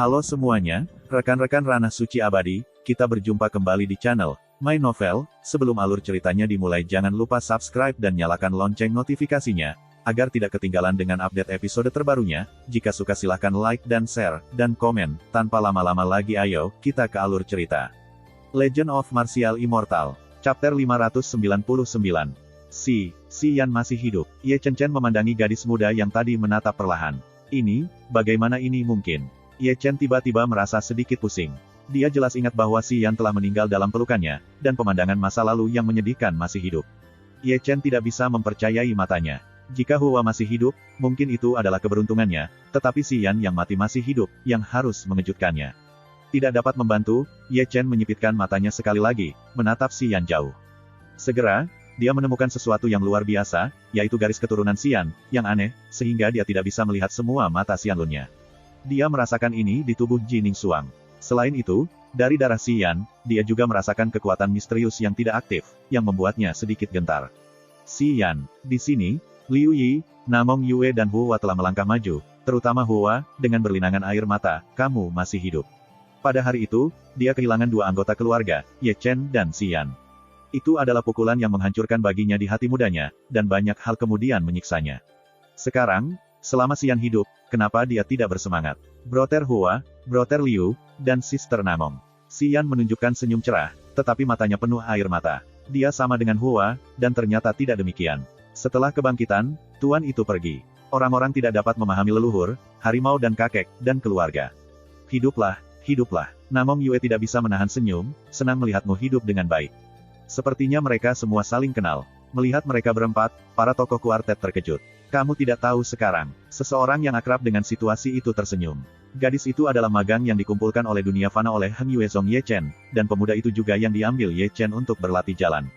Halo semuanya, rekan-rekan Ranah Suci Abadi, kita berjumpa kembali di channel My Novel. Sebelum alur ceritanya dimulai, jangan lupa subscribe dan nyalakan lonceng notifikasinya, agar tidak ketinggalan dengan update episode terbarunya. Jika suka silahkan like dan share, dan komen. Tanpa lama-lama lagi ayo, kita ke alur cerita. Legend of Martial Immortal, Chapter 599. Si Yan masih hidup. Ye Chen memandangi gadis muda yang tadi menatap perlahan. Bagaimana ini mungkin? Ye Chen tiba-tiba merasa sedikit pusing. Dia jelas ingat bahwa Si Yan telah meninggal dalam pelukannya, dan pemandangan masa lalu yang menyedihkan masih hidup. Ye Chen tidak bisa mempercayai matanya. Jika Hua masih hidup, mungkin itu adalah keberuntungannya, tetapi Si Yan yang mati masih hidup, yang harus mengejutkannya. Tidak dapat membantu, Ye Chen menyipitkan matanya sekali lagi, menatap Si Yan jauh. Segera, dia menemukan sesuatu yang luar biasa, yaitu garis keturunan Xian, yang aneh, sehingga dia tidak bisa melihat semua mata Xianlunnya. Dia merasakan ini di tubuh Ji Ningsuang. Selain itu, dari darah Xian, dia juga merasakan kekuatan misterius yang tidak aktif, yang membuatnya sedikit gentar. Xian, di sini, Liu Yi, Namong Yue dan Hua telah melangkah maju, terutama Hua, dengan berlinangan air mata, kamu masih hidup. Pada hari itu, dia kehilangan dua anggota keluarga, Ye Chen dan Xian. Itu adalah pukulan yang menghancurkan baginya di hati mudanya, dan banyak hal kemudian menyiksanya. Sekarang, selama Xian hidup, kenapa dia tidak bersemangat? Brother Hua, Brother Liu, dan Sister Namong. Xian menunjukkan senyum cerah, tetapi matanya penuh air mata. Dia sama dengan Hua, dan ternyata tidak demikian. Setelah kebangkitan, tuan itu pergi. Orang-orang tidak dapat memahami leluhur, harimau dan kakek, dan keluarga. Hiduplah, hiduplah. Namong Yue tidak bisa menahan senyum, senang melihatmu hidup dengan baik. Sepertinya mereka semua saling kenal. Melihat mereka berempat, para tokoh kuartet terkejut. Kamu tidak tahu sekarang. Seseorang yang akrab dengan situasi itu tersenyum. Gadis itu adalah magang yang dikumpulkan oleh dunia fana oleh Heng Yuezong Ye Chen, dan pemuda itu juga yang diambil Ye Chen untuk berlatih jalan.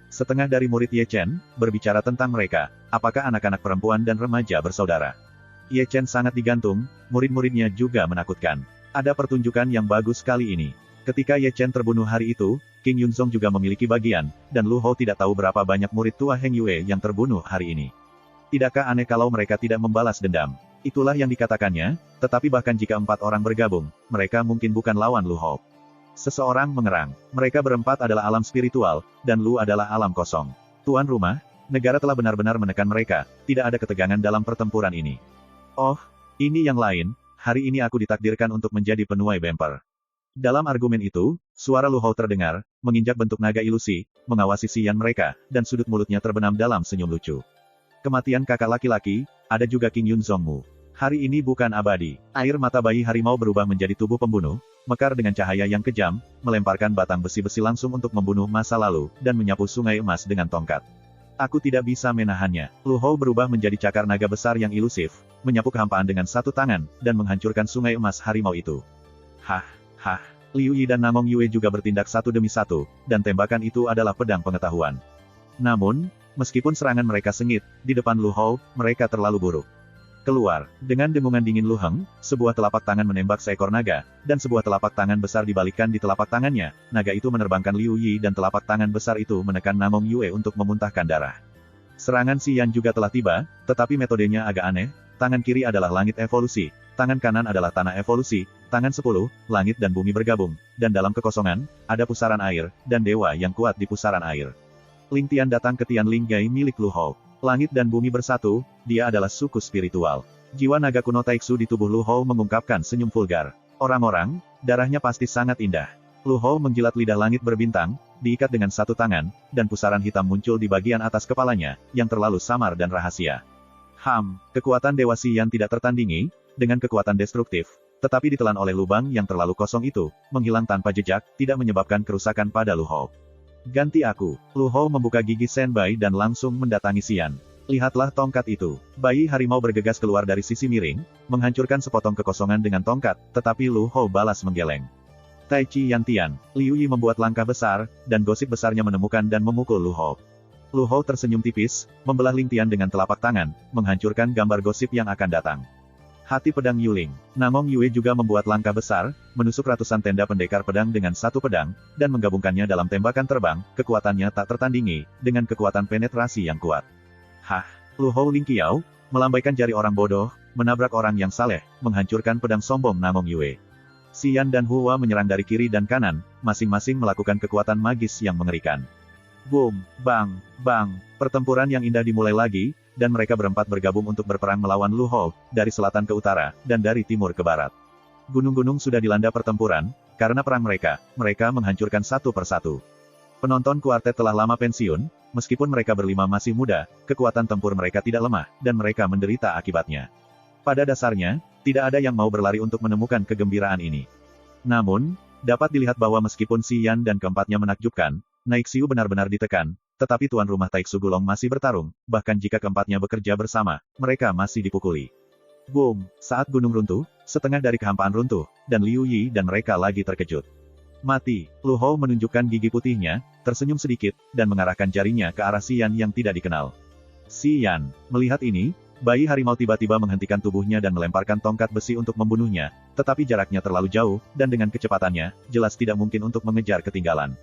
Setengah dari murid Ye Chen, berbicara tentang mereka, apakah anak-anak perempuan dan remaja bersaudara. Ye Chen sangat digantung, murid-muridnya juga menakutkan. Ada pertunjukan yang bagus kali ini. Ketika Ye Chen terbunuh hari itu, King Yunzong juga memiliki bagian, dan Lu Hou tidak tahu berapa banyak murid tua Heng Yue yang terbunuh hari ini. Tidakkah aneh kalau mereka tidak membalas dendam? Itulah yang dikatakannya, tetapi bahkan jika 4 orang bergabung, mereka mungkin bukan lawan Lu Hou. Seseorang mengerang. Mereka berempat adalah alam spiritual, dan Lu adalah alam kosong. Tuan rumah, negara telah benar-benar menekan mereka, tidak ada ketegangan dalam pertempuran ini. Oh, ini yang lain, hari ini aku ditakdirkan untuk menjadi penuai bemper. Dalam argumen itu, suara Lu Hou terdengar, menginjak bentuk naga ilusi, mengawasi Xian mereka, dan sudut mulutnya terbenam dalam senyum lucu. Kematian kakak laki-laki, ada juga King Yunzongmu. Hari ini bukan abadi. Air mata bayi harimau berubah menjadi tubuh pembunuh, mekar dengan cahaya yang kejam, melemparkan batang besi-besi langsung untuk membunuh masa lalu, dan menyapu sungai emas dengan tongkat. Aku tidak bisa menahannya. Lu Hou berubah menjadi cakar naga besar yang ilusif, menyapu kehampaan dengan satu tangan, dan menghancurkan sungai emas harimau itu. Liu Yi dan Namong Yue juga bertindak satu demi satu, dan tembakan itu adalah pedang pengetahuan. Namun, meskipun serangan mereka sengit, di depan Lu Hou, mereka terlalu buruk. Keluar, dengan dengungan dingin Lu Heng, sebuah telapak tangan menembak seekor naga, dan sebuah telapak tangan besar dibalikkan di telapak tangannya, naga itu menerbangkan Liu Yi dan telapak tangan besar itu menekan Namong Yue untuk memuntahkan darah. Serangan Xian juga telah tiba, tetapi metodenya agak aneh, tangan kiri adalah langit evolusi, tangan kanan adalah tanah evolusi, tangan 10, langit dan bumi bergabung, dan dalam kekosongan, ada pusaran air, dan dewa yang kuat di pusaran air. Ling Tian datang ke Tian Ling Gai milik Lu Hou. Langit dan bumi bersatu, dia adalah suku spiritual. Jiwa naga kuno Taiksu di tubuh Lu Hou mengungkapkan senyum vulgar. Orang-orang, darahnya pasti sangat indah. Lu Hou menjilat lidah langit berbintang, diikat dengan satu tangan, dan pusaran hitam muncul di bagian atas kepalanya, yang terlalu samar dan rahasia. Kekuatan Dewa Xian tidak tertandingi, dengan kekuatan destruktif, tetapi ditelan oleh lubang yang terlalu kosong itu, menghilang tanpa jejak, tidak menyebabkan kerusakan pada Lu Hou. Ganti aku. Lu Hou membuka gigi senbai dan langsung mendatangi Xian. Lihatlah tongkat itu. Bayi harimau bergegas keluar dari sisi miring, menghancurkan sepotong kekosongan dengan tongkat, tetapi Lu Hou balas menggeleng. Tai Chi Yantian, Liu Yi membuat langkah besar, dan gosip besarnya menemukan dan memukul Lu Hou. Lu Hou tersenyum tipis, membelah Ling Tian dengan telapak tangan, menghancurkan gambar gosip yang akan datang. Hati pedang Yuling. Namong Yue juga membuat langkah besar, menusuk ratusan tenda pendekar pedang dengan satu pedang, dan menggabungkannya dalam tembakan terbang, kekuatannya tak tertandingi, dengan kekuatan penetrasi yang kuat. Lu Hou Ling Qiao, melambaikan jari orang bodoh, menabrak orang yang saleh, menghancurkan pedang sombong Namong Yue. Xian dan Hua menyerang dari kiri dan kanan, masing-masing melakukan kekuatan magis yang mengerikan. Boom, bang, bang, pertempuran yang indah dimulai lagi, dan mereka berempat bergabung untuk berperang melawan Lu Hou, dari selatan ke utara, dan dari timur ke barat. Gunung-gunung sudah dilanda pertempuran, karena perang mereka menghancurkan satu persatu. Penonton kuartet telah lama pensiun, meskipun mereka berlima masih muda, kekuatan tempur mereka tidak lemah, dan mereka menderita akibatnya. Pada dasarnya, tidak ada yang mau berlari untuk menemukan kegembiraan ini. Namun, dapat dilihat bahwa meskipun Xian dan keempatnya menakjubkan, Naixiu benar-benar ditekan, tetapi tuan rumah Taixu Gulong masih bertarung, bahkan jika keempatnya bekerja bersama, mereka masih dipukuli. Boom! Saat gunung runtuh, setengah dari kehampaan runtuh, dan Liu Yi dan mereka lagi terkejut. Mati, Lu Hou menunjukkan gigi putihnya, tersenyum sedikit, dan mengarahkan jarinya ke arah Xian yang tidak dikenal. Xian, melihat ini, bayi harimau tiba-tiba menghentikan tubuhnya dan melemparkan tongkat besi untuk membunuhnya, tetapi jaraknya terlalu jauh, dan dengan kecepatannya, jelas tidak mungkin untuk mengejar ketinggalan.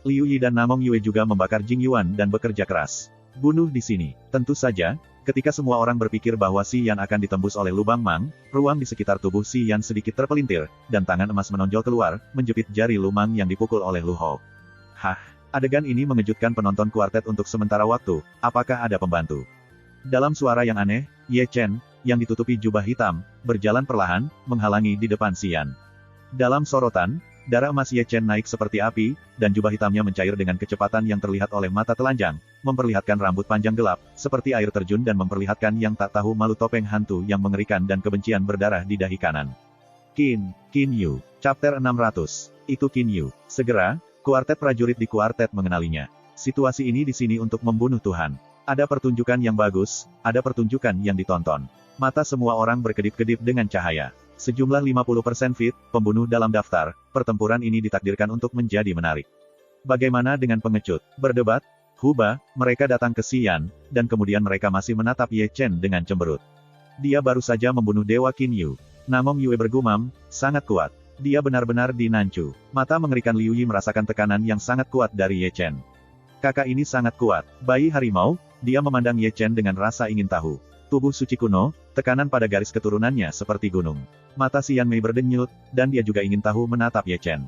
Liu Yi dan Namong Yue juga membakar Jing Yuan dan bekerja keras. Bunuh di sini. Tentu saja, ketika semua orang berpikir bahwa Xian akan ditembus oleh lubang Mang, ruang di sekitar tubuh Xian sedikit terpelintir, dan tangan emas menonjol keluar, menjepit jari Lu Mang yang dipukul oleh Lu Hou. Hah, adegan ini mengejutkan penonton kuartet untuk sementara waktu, apakah ada pembantu? Dalam suara yang aneh, Ye Chen, yang ditutupi jubah hitam, berjalan perlahan, menghalangi di depan Xian. Dalam sorotan, darah emas Ye Chen naik seperti api, dan jubah hitamnya mencair dengan kecepatan yang terlihat oleh mata telanjang, memperlihatkan rambut panjang gelap, seperti air terjun dan memperlihatkan yang tak tahu malu topeng hantu yang mengerikan dan kebencian berdarah di dahi kanan. Qin Yu. Chapter 600. Itu Qin Yu. Segera, kuartet prajurit di kuartet mengenalinya. Situasi ini di sini untuk membunuh Tuhan. Ada pertunjukan yang bagus, ada pertunjukan yang ditonton. Mata semua orang berkedip-kedip dengan cahaya. Sejumlah 50% fit, pembunuh dalam daftar, pertempuran ini ditakdirkan untuk menjadi menarik. Bagaimana dengan pengecut? Berdebat? Huba, mereka datang ke Xian, dan kemudian mereka masih menatap Ye Chen dengan cemberut. Dia baru saja membunuh Dewa Qin Yu. Namong Yue bergumam, sangat kuat. Dia benar-benar dinancu. Mata mengerikan Liu Yi merasakan tekanan yang sangat kuat dari Ye Chen. Kakak ini sangat kuat. Bayi harimau, dia memandang Ye Chen dengan rasa ingin tahu. Tubuh suci kuno, tekanan pada garis keturunannya seperti gunung. Mata Xian Mei berdenyut, dan dia juga ingin tahu menatap Ye Chen.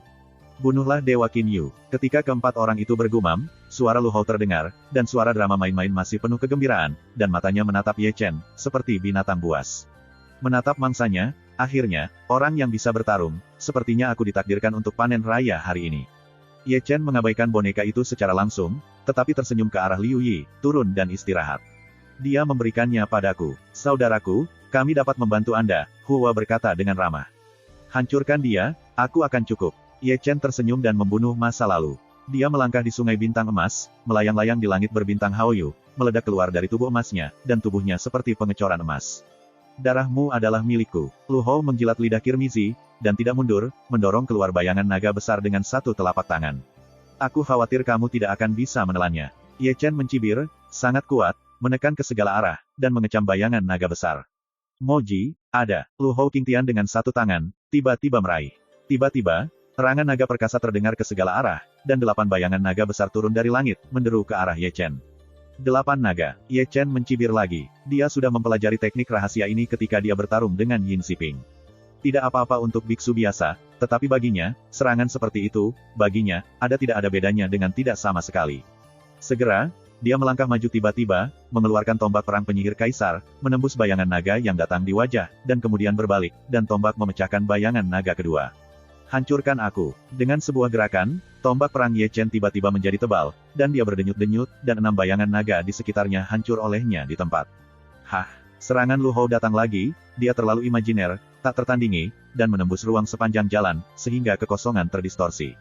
Bunuhlah Dewa Qin Yu. Ketika keempat orang itu bergumam, suara Lu Hou terdengar, dan suara drama main-main masih penuh kegembiraan, dan matanya menatap Ye Chen, seperti binatang buas. Menatap mangsanya, akhirnya, orang yang bisa bertarung, sepertinya aku ditakdirkan untuk panen raya hari ini. Ye Chen mengabaikan boneka itu secara langsung, tetapi tersenyum ke arah Liu Yi, turun dan istirahat. Dia memberikannya padaku. Saudaraku, kami dapat membantu Anda, Hua berkata dengan ramah. Hancurkan dia, aku akan cukup. Ye Chen tersenyum dan membunuh masa lalu. Dia melangkah di sungai bintang emas, melayang-layang di langit berbintang Haoyu, meledak keluar dari tubuh emasnya, dan tubuhnya seperti pengecoran emas. Darahmu adalah milikku. Lu Hou menjilat lidah Kirmizi, dan tidak mundur, mendorong keluar bayangan naga besar dengan satu telapak tangan. Aku khawatir kamu tidak akan bisa menelannya. Ye Chen mencibir, sangat kuat, menekan ke segala arah, dan mengecam bayangan naga besar. Moji, ada. Lu Hou Qingtian dengan satu tangan, tiba-tiba meraih. Tiba-tiba, terangan naga perkasa terdengar ke segala arah, dan 8 bayangan naga besar turun dari langit, menderu ke arah Ye Chen. 8 naga. Ye Chen mencibir lagi. Dia sudah mempelajari teknik rahasia ini ketika dia bertarung dengan Yin Xiping. Tidak apa-apa untuk biksu biasa, tetapi baginya, serangan seperti itu, baginya, tidak ada bedanya dengan tidak sama sekali. Segera, dia melangkah maju tiba-tiba, mengeluarkan tombak perang penyihir kaisar, menembus bayangan naga yang datang di wajah, dan kemudian berbalik, dan tombak memecahkan bayangan naga kedua. Hancurkan aku. Dengan sebuah gerakan, tombak perang Ye Chen tiba-tiba menjadi tebal, dan dia berdenyut-denyut, dan 6 bayangan naga di sekitarnya hancur olehnya di tempat. Hah! Serangan Lu Hou datang lagi, dia terlalu imajiner, tak tertandingi, dan menembus ruang sepanjang jalan, sehingga kekosongan terdistorsi.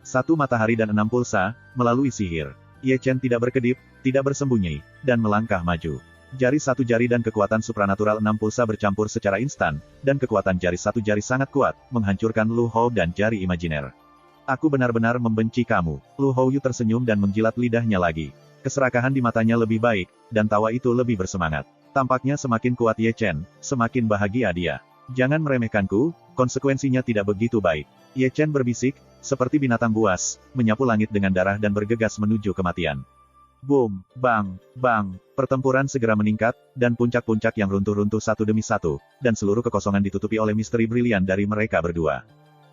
1 matahari dan 6 pulsa, melalui sihir. Ye Chen tidak berkedip, tidak bersembunyi, dan melangkah maju. Jari 1 jari dan kekuatan supranatural 6 pulsa bercampur secara instan, dan kekuatan jari 1 jari sangat kuat, menghancurkan Lu Hou dan jari imajiner. Aku benar-benar membenci kamu. Lu Hou Yu tersenyum dan menjilat lidahnya lagi. Keserakahan di matanya lebih baik, dan tawa itu lebih bersemangat. Tampaknya semakin kuat Ye Chen, semakin bahagia dia. Jangan meremehkanku, konsekuensinya tidak begitu baik. Ye Chen berbisik, seperti binatang buas, menyapu langit dengan darah dan bergegas menuju kematian. Boom, bang, bang, pertempuran segera meningkat, dan puncak-puncak yang runtuh-runtuh satu demi satu, dan seluruh kekosongan ditutupi oleh misteri brilian dari mereka berdua.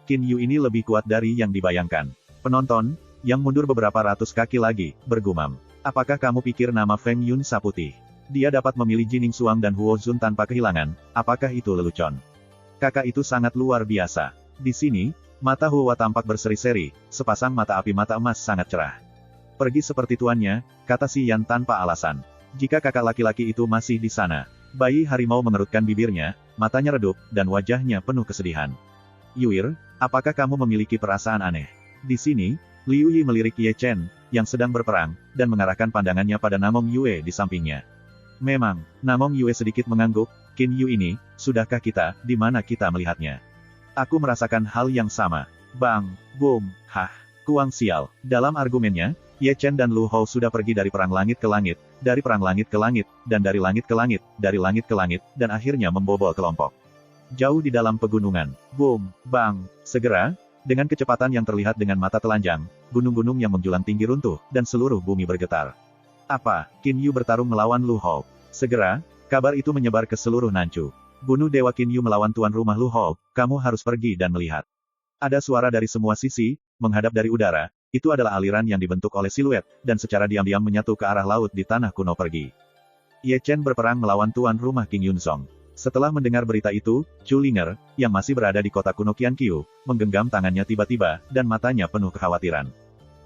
Qin Yu ini lebih kuat dari yang dibayangkan. Penonton, yang mundur beberapa ratus kaki lagi, bergumam. Apakah kamu pikir nama Feng Yun Saputih? Dia dapat memilih Jining Suang dan Huo Zun tanpa kehilangan, apakah itu lelucon? Kakak itu sangat luar biasa. Di sini, mata Hua tampak berseri-seri, sepasang mata api mata emas sangat cerah. Pergi seperti tuannya, kata Si Yan tanpa alasan. Jika kakak laki-laki itu masih di sana. Bayi harimau mengerutkan bibirnya, matanya redup, dan wajahnya penuh kesedihan. Yuir, apakah kamu memiliki perasaan aneh? Di sini, Liu Yi melirik Ye Chen, yang sedang berperang, dan mengarahkan pandangannya pada Namong Yue di sampingnya. Memang, Namong Yue sedikit mengangguk, Qin Yu ini, sudahkah kita, di mana kita melihatnya? Aku merasakan hal yang sama. Bang, boom, hah, kuang sial. Dalam argumennya, Ye Chen dan Lu Hou sudah pergi dari perang langit ke langit, dari perang langit ke langit, dan dari langit ke langit, dari langit ke langit, dan akhirnya membobol kelompok. Jauh di dalam pegunungan. Boom, bang, segera, dengan kecepatan yang terlihat dengan mata telanjang, gunung-gunung yang menjulang tinggi runtuh, dan seluruh bumi bergetar. Apa, Qin Yu bertarung melawan Lu Hou? Segera, kabar itu menyebar ke seluruh Nanchu. Bunuh Dewa Qin Yu melawan tuan rumah Lu Hou, kamu harus pergi dan melihat. Ada suara dari semua sisi, menghadap dari udara, itu adalah aliran yang dibentuk oleh siluet, dan secara diam-diam menyatu ke arah laut di tanah kuno pergi. Ye Chen berperang melawan tuan rumah King Yunzong. Setelah mendengar berita itu, Chu Linger, yang masih berada di kota kuno Qianqiu, menggenggam tangannya tiba-tiba, dan matanya penuh kekhawatiran.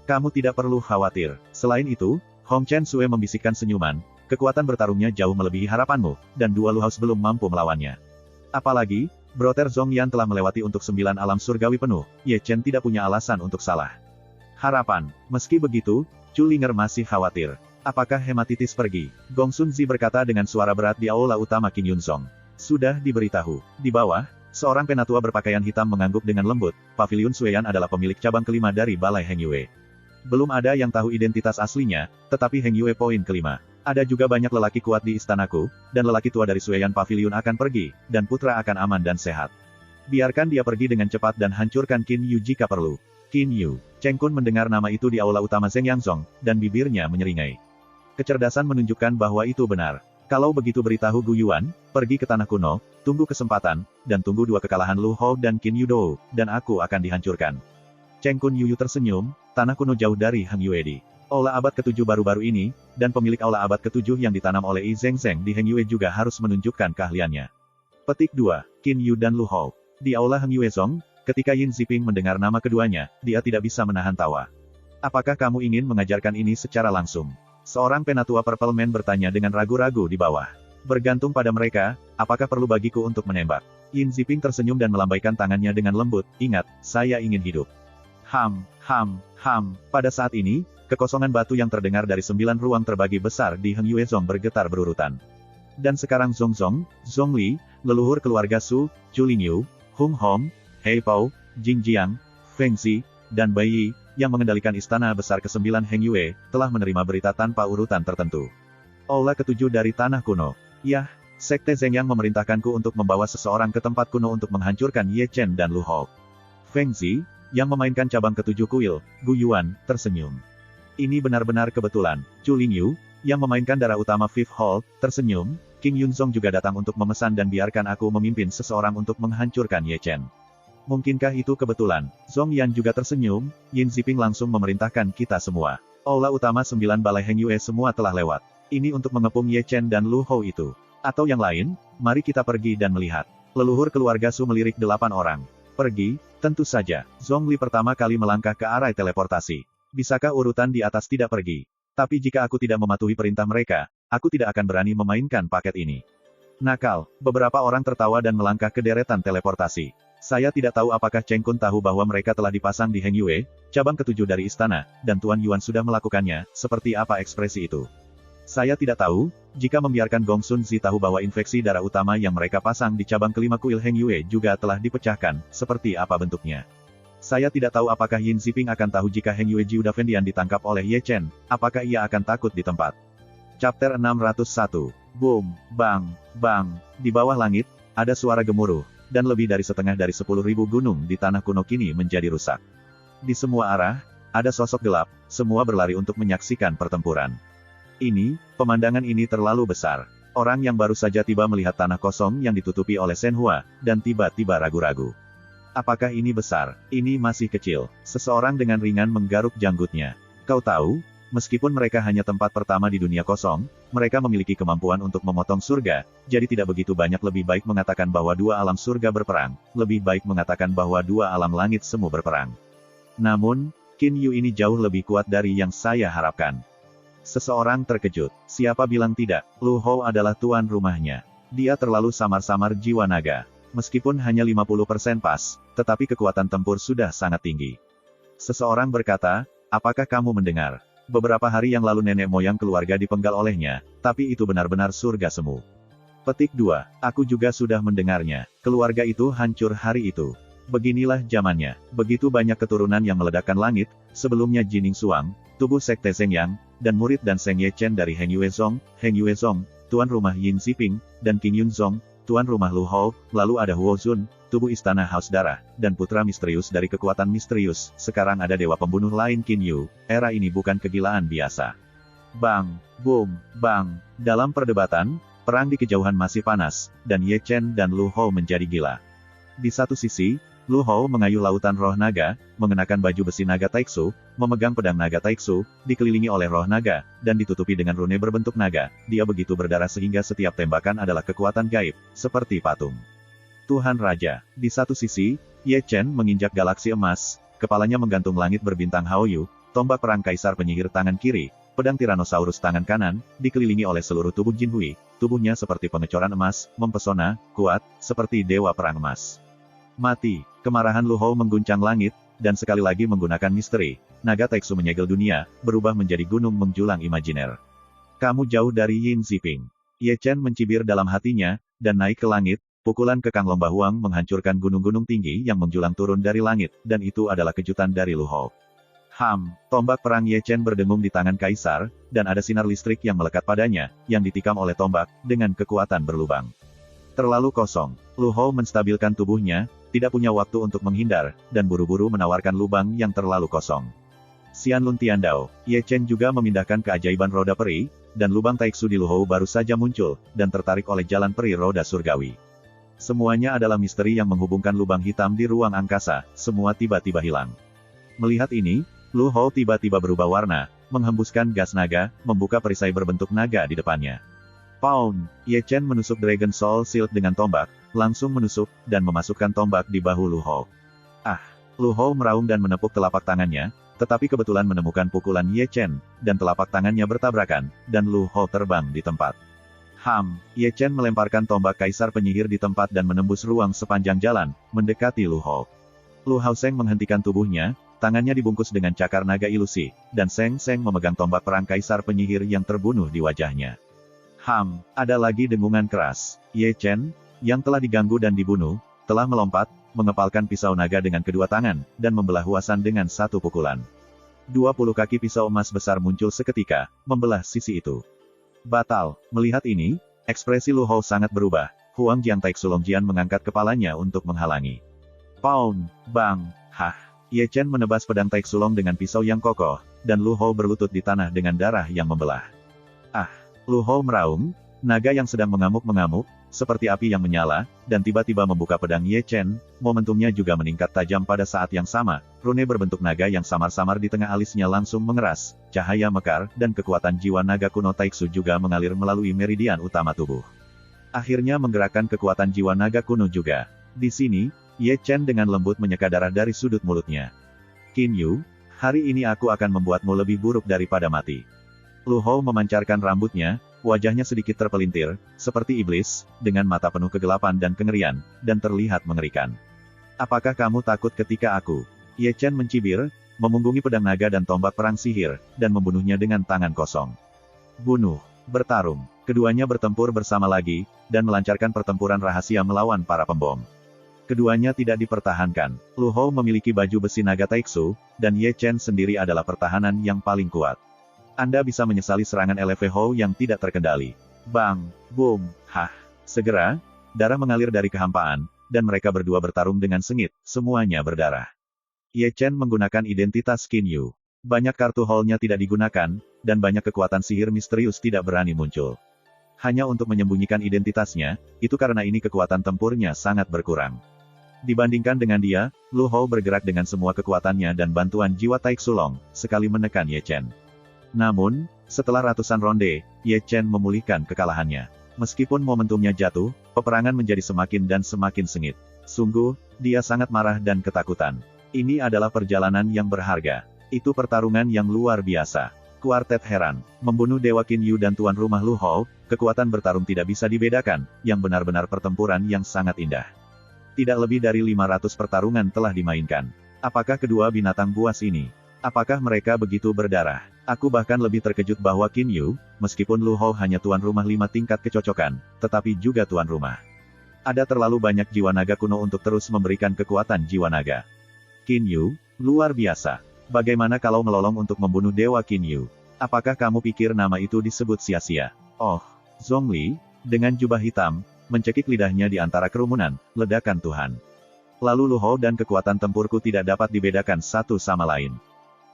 Kamu tidak perlu khawatir. Selain itu, Hong Chen Sue membisikkan senyuman, kekuatan bertarungnya jauh melebihi harapanmu, dan dua Lu Hou belum mampu melawannya. Apalagi, Brother Zhong Yan telah melewati untuk 9 alam surgawi penuh, Ye Chen tidak punya alasan untuk salah. Harapan. Meski begitu, Chu Linger masih khawatir. Apakah hematitis pergi? Gong Sun Zi berkata dengan suara berat di aula utama King Yunzong. Sudah diberitahu. Di bawah, seorang penatua berpakaian hitam mengangguk dengan lembut, Pavilion Sueyan adalah pemilik cabang kelima dari Balai Heng Yue. Belum ada yang tahu identitas aslinya, tetapi Heng Yue poin kelima. Ada juga banyak lelaki kuat di istanaku, dan lelaki tua dari Sueyan Pavilion akan pergi, dan putra akan aman dan sehat. Biarkan dia pergi dengan cepat dan hancurkan Qin Yu jika perlu. Qin Yu. Cheng Kun mendengar nama itu di aula utama Zeng Yangzong, dan bibirnya menyeringai. Kecerdasan menunjukkan bahwa itu benar. Kalau begitu beritahu Gu Yuan, pergi ke tanah kuno, tunggu kesempatan, dan tunggu dua kekalahan Lu Hou dan Qin Yu Dou, dan aku akan dihancurkan. Cheng Kun Yu tersenyum, tanah kuno jauh dari Heng Yue di aula abad ke-7 baru-baru ini, dan pemilik aula abad ke-7 yang ditanam oleh Yi Zeng Zeng di Heng Yue juga harus menunjukkan keahliannya. Petik 2, Qin Yu dan Lu Hou. Di aula Heng Yue Zong, ketika Yin Ziping mendengar nama keduanya, dia tidak bisa menahan tawa. Apakah kamu ingin mengajarkan ini secara langsung? Seorang penatua Purple Man bertanya dengan ragu-ragu di bawah. Bergantung pada mereka, apakah perlu bagiku untuk menembak? Yin Ziping tersenyum dan melambaikan tangannya dengan lembut, ingat, saya ingin hidup. Ham. Pada saat ini, kekosongan batu yang terdengar dari 9 ruang terbagi besar di Heng Yue Zong bergetar berurutan. Dan sekarang Zong Zong, Zong Li, leluhur keluarga Su, Chu Lingyu, Hung Hom, Hei Pao, Jing Jiang, Feng Zi, dan Bai Yi, yang mengendalikan istana besar ke-9 Heng Yue, telah menerima berita tanpa urutan tertentu. Aula ke-7 dari tanah kuno. Yah, Sekte Zeng yang memerintahkanku untuk membawa seseorang ke tempat kuno untuk menghancurkan Ye Chen dan Lu Hou. Feng Zi, yang memainkan cabang ke-7 kuil, Gu Yuan, tersenyum. Ini benar-benar kebetulan. Chu Lingyu, yang memainkan darah utama Fifth Hall, tersenyum, King Yunzong juga datang untuk memesan dan biarkan aku memimpin seseorang untuk menghancurkan Ye Chen. Mungkinkah itu kebetulan? Zhong Yan juga tersenyum, Yin Ziping langsung memerintahkan kita semua. Aula utama 9 Balai Heng Yue semua telah lewat. Ini untuk mengepung Ye Chen dan Lu Hou itu. Atau yang lain, mari kita pergi dan melihat. Leluhur keluarga Su melirik 8 orang. Pergi, tentu saja. Zhong Li pertama kali melangkah ke arah teleportasi. Bisakah urutan di atas tidak pergi? Tapi jika aku tidak mematuhi perintah mereka, aku tidak akan berani memainkan paket ini. Nakal, beberapa orang tertawa dan melangkah ke deretan teleportasi. Saya tidak tahu apakah Cheng Kun tahu bahwa mereka telah dipasang di Heng Yue, cabang ke-7 dari istana, dan Tuan Yuan sudah melakukannya, seperti apa ekspresi itu. Saya tidak tahu, jika membiarkan Gong Sun Zi tahu bahwa infeksi darah utama yang mereka pasang di cabang kelima kuil Heng Yue juga telah dipecahkan, seperti apa bentuknya. Saya tidak tahu apakah Yin Ziping akan tahu jika Heng Yue Jiu Dafendian ditangkap oleh Ye Chen, apakah ia akan takut di tempat. Chapter 601. Boom, bang, bang. Di bawah langit, ada suara gemuruh, dan lebih dari setengah dari 10.000 gunung di tanah kuno kini menjadi rusak. Di semua arah, ada sosok gelap, semua berlari untuk menyaksikan pertempuran. Pemandangan ini terlalu besar. Orang yang baru saja tiba melihat tanah kosong yang ditutupi oleh Shen Hua, dan tiba-tiba ragu-ragu. Apakah ini besar? Ini masih kecil. Seseorang dengan ringan menggaruk janggutnya. Kau tahu, meskipun mereka hanya tempat pertama di dunia kosong, mereka memiliki kemampuan untuk memotong surga, jadi tidak begitu banyak. Lebih baik mengatakan bahwa dua alam surga berperang, lebih baik mengatakan bahwa dua alam langit semu berperang. Namun, Qin Yu ini jauh lebih kuat dari yang saya harapkan. Seseorang terkejut. Siapa bilang tidak? Lu Hou adalah tuan rumahnya. Dia terlalu samar-samar jiwa naga. Meskipun hanya 50% pas, tetapi kekuatan tempur sudah sangat tinggi. Seseorang berkata, apakah kamu mendengar? Beberapa hari yang lalu nenek moyang keluarga dipenggal olehnya, tapi itu benar-benar surga semu. Petik 2. Aku juga sudah mendengarnya. Keluarga itu hancur hari itu. Beginilah zamannya. Begitu banyak keturunan yang meledakkan langit, sebelumnya Jining Suang, tubuh sekte Zheng Yang, dan murid dan Seng Ye Chen dari Heng Yuezong, tuan rumah Yin Xiping, dan King Yunzong, tuan rumah Lu Hou, lalu ada Huo Zun, tubuh istana Haus Darah, dan putra misterius dari kekuatan misterius. Sekarang ada dewa pembunuh lain Qin Yu. Era ini bukan kegilaan biasa. Bang, boom, bang. Dalam perdebatan, perang di kejauhan masih panas, dan Ye Chen dan Lu Hou menjadi gila. Di satu sisi, Lu Hou mengayuh lautan roh naga, mengenakan baju besi naga Taiksu, memegang pedang naga Taiksu, dikelilingi oleh roh naga, dan ditutupi dengan rune berbentuk naga. Dia begitu berdarah sehingga setiap tembakan adalah kekuatan gaib, seperti patung. Tuhan Raja. Di satu sisi, Ye Chen menginjak galaksi emas, kepalanya menggantung langit berbintang Haoyu, tombak perang kaisar penyihir tangan kiri, pedang Tyrannosaurus tangan kanan, dikelilingi oleh seluruh tubuh Jin Hui, tubuhnya seperti pengecoran emas, mempesona, kuat, seperti dewa perang emas. Mati. Kemarahan Lu Hou mengguncang langit, dan sekali lagi menggunakan misteri, naga Taiksu menyegel dunia, berubah menjadi gunung menjulang imajiner. Kamu jauh dari Yin Xiping. Ye Chen mencibir dalam hatinya, dan naik ke langit, pukulan kekang lomba huang menghancurkan gunung-gunung tinggi yang menjulang turun dari langit, dan itu adalah kejutan dari Lu Hou. Tombak perang Ye Chen berdengung di tangan kaisar, dan ada sinar listrik yang melekat padanya, yang ditikam oleh tombak, dengan kekuatan berlubang. Terlalu kosong. Lu Hou menstabilkan tubuhnya, tidak punya waktu untuk menghindar, dan buru-buru menawarkan lubang yang terlalu kosong. Xian Lun Tiandao, Ye Chen juga memindahkan keajaiban roda peri, dan lubang Taiksu di Lu Hou baru saja muncul, dan tertarik oleh jalan peri roda surgawi. Semuanya adalah misteri yang menghubungkan lubang hitam di ruang angkasa, semua tiba-tiba hilang. Melihat ini, Lu Hou tiba-tiba berubah warna, menghembuskan gas naga, membuka perisai berbentuk naga di depannya. Pound! Ye Chen menusuk Dragon Soul Shield dengan tombak, langsung menusuk, dan memasukkan tombak di bahu Lu Hou. Lu Hou meraung dan menepuk telapak tangannya, tetapi kebetulan menemukan pukulan Ye Chen, dan telapak tangannya bertabrakan, dan Lu Hou terbang di tempat. Ye Chen melemparkan tombak kaisar penyihir di tempat dan menembus ruang sepanjang jalan, mendekati Lu Hou. Lu Hou Seng menghentikan tubuhnya, tangannya dibungkus dengan cakar naga ilusi, dan Seng memegang tombak perang kaisar penyihir yang terbunuh di wajahnya. Ada lagi dengungan keras. Ye Chen, yang telah diganggu dan dibunuh, telah melompat, mengepalkan pisau naga dengan kedua tangan, dan membelah Huasan dengan satu pukulan. 20 kaki pisau emas besar muncul seketika, membelah sisi itu. Batal. Melihat ini, ekspresi Lu Hou sangat berubah. Huang Jiang Taik Sulongjian mengangkat kepalanya untuk menghalangi. Pound! Bang! Ye Chen menebas pedang Taik Sulong dengan pisau yang kokoh, dan Lu Hou berlutut di tanah dengan darah yang membelah. Lu Hou meraung, naga yang sedang mengamuk-mengamuk, seperti api yang menyala, dan tiba-tiba membuka pedang Ye Chen. Momentumnya juga meningkat tajam pada saat yang sama, rune berbentuk naga yang samar-samar di tengah alisnya langsung mengeras, cahaya mekar, dan kekuatan jiwa naga kuno Taiksu juga mengalir melalui meridian utama tubuh. Akhirnya menggerakkan kekuatan jiwa naga kuno juga. Di sini, Ye Chen dengan lembut menyeka darah dari sudut mulutnya. Qin Yu, hari ini aku akan membuatmu lebih buruk daripada mati. Lu Hou memancarkan rambutnya, wajahnya sedikit terpelintir, seperti iblis, dengan mata penuh kegelapan dan kengerian, dan terlihat mengerikan. Apakah kamu takut ketika aku? Ye Chen mencibir, memunggungi pedang naga dan tombak perang sihir, dan membunuhnya dengan tangan kosong. Bunuh, bertarung. Keduanya bertempur bersama lagi, dan melancarkan pertempuran rahasia melawan para pembom. Keduanya tidak dipertahankan. Lu Hou memiliki baju besi naga Taiksu, dan Ye Chen sendiri adalah pertahanan yang paling kuat. Anda bisa menyesali serangan LV Hou yang tidak terkendali. Bang! Boom! Segera, darah mengalir dari kehampaan, dan mereka berdua bertarung dengan sengit, semuanya berdarah. Ye Chen menggunakan identitas Qin Yu. Banyak kartu hall-nya tidak digunakan, dan banyak kekuatan sihir misterius tidak berani muncul. Hanya untuk menyembunyikan identitasnya, itu karena ini kekuatan tempurnya sangat berkurang. Dibandingkan dengan dia, Lu Hou bergerak dengan semua kekuatannya dan bantuan jiwa Taixu Long, sekali menekan Ye Chen. Namun, setelah ratusan ronde, Ye Chen memulihkan kekalahannya. Meskipun momentumnya jatuh, peperangan menjadi semakin dan semakin sengit. Sungguh, dia sangat marah dan ketakutan. Ini adalah perjalanan yang berharga. Itu pertarungan yang luar biasa. Kuartet heran. Membunuh Dewa Qin Yu dan tuan rumah Lu Hou, kekuatan bertarung tidak bisa dibedakan, yang benar-benar pertempuran yang sangat indah. Tidak lebih dari 500 pertarungan telah dimainkan. Apakah kedua binatang buas ini? Apakah mereka begitu berdarah? Aku bahkan lebih terkejut bahwa Qin Yu, meskipun Lu Hou hanya tuan rumah 5 tingkat kecocokan, tetapi juga tuan rumah. Ada terlalu banyak jiwa naga kuno untuk terus memberikan kekuatan jiwa naga. Qin Yu, luar biasa. Bagaimana kalau melolong untuk membunuh Dewa Qin Yu? Apakah kamu pikir nama itu disebut sia-sia? Oh, Zhongli, dengan jubah hitam, mencekik lidahnya di antara kerumunan, ledakan Tuhan. Lalu Lu Hou dan kekuatan tempurku tidak dapat dibedakan satu sama lain.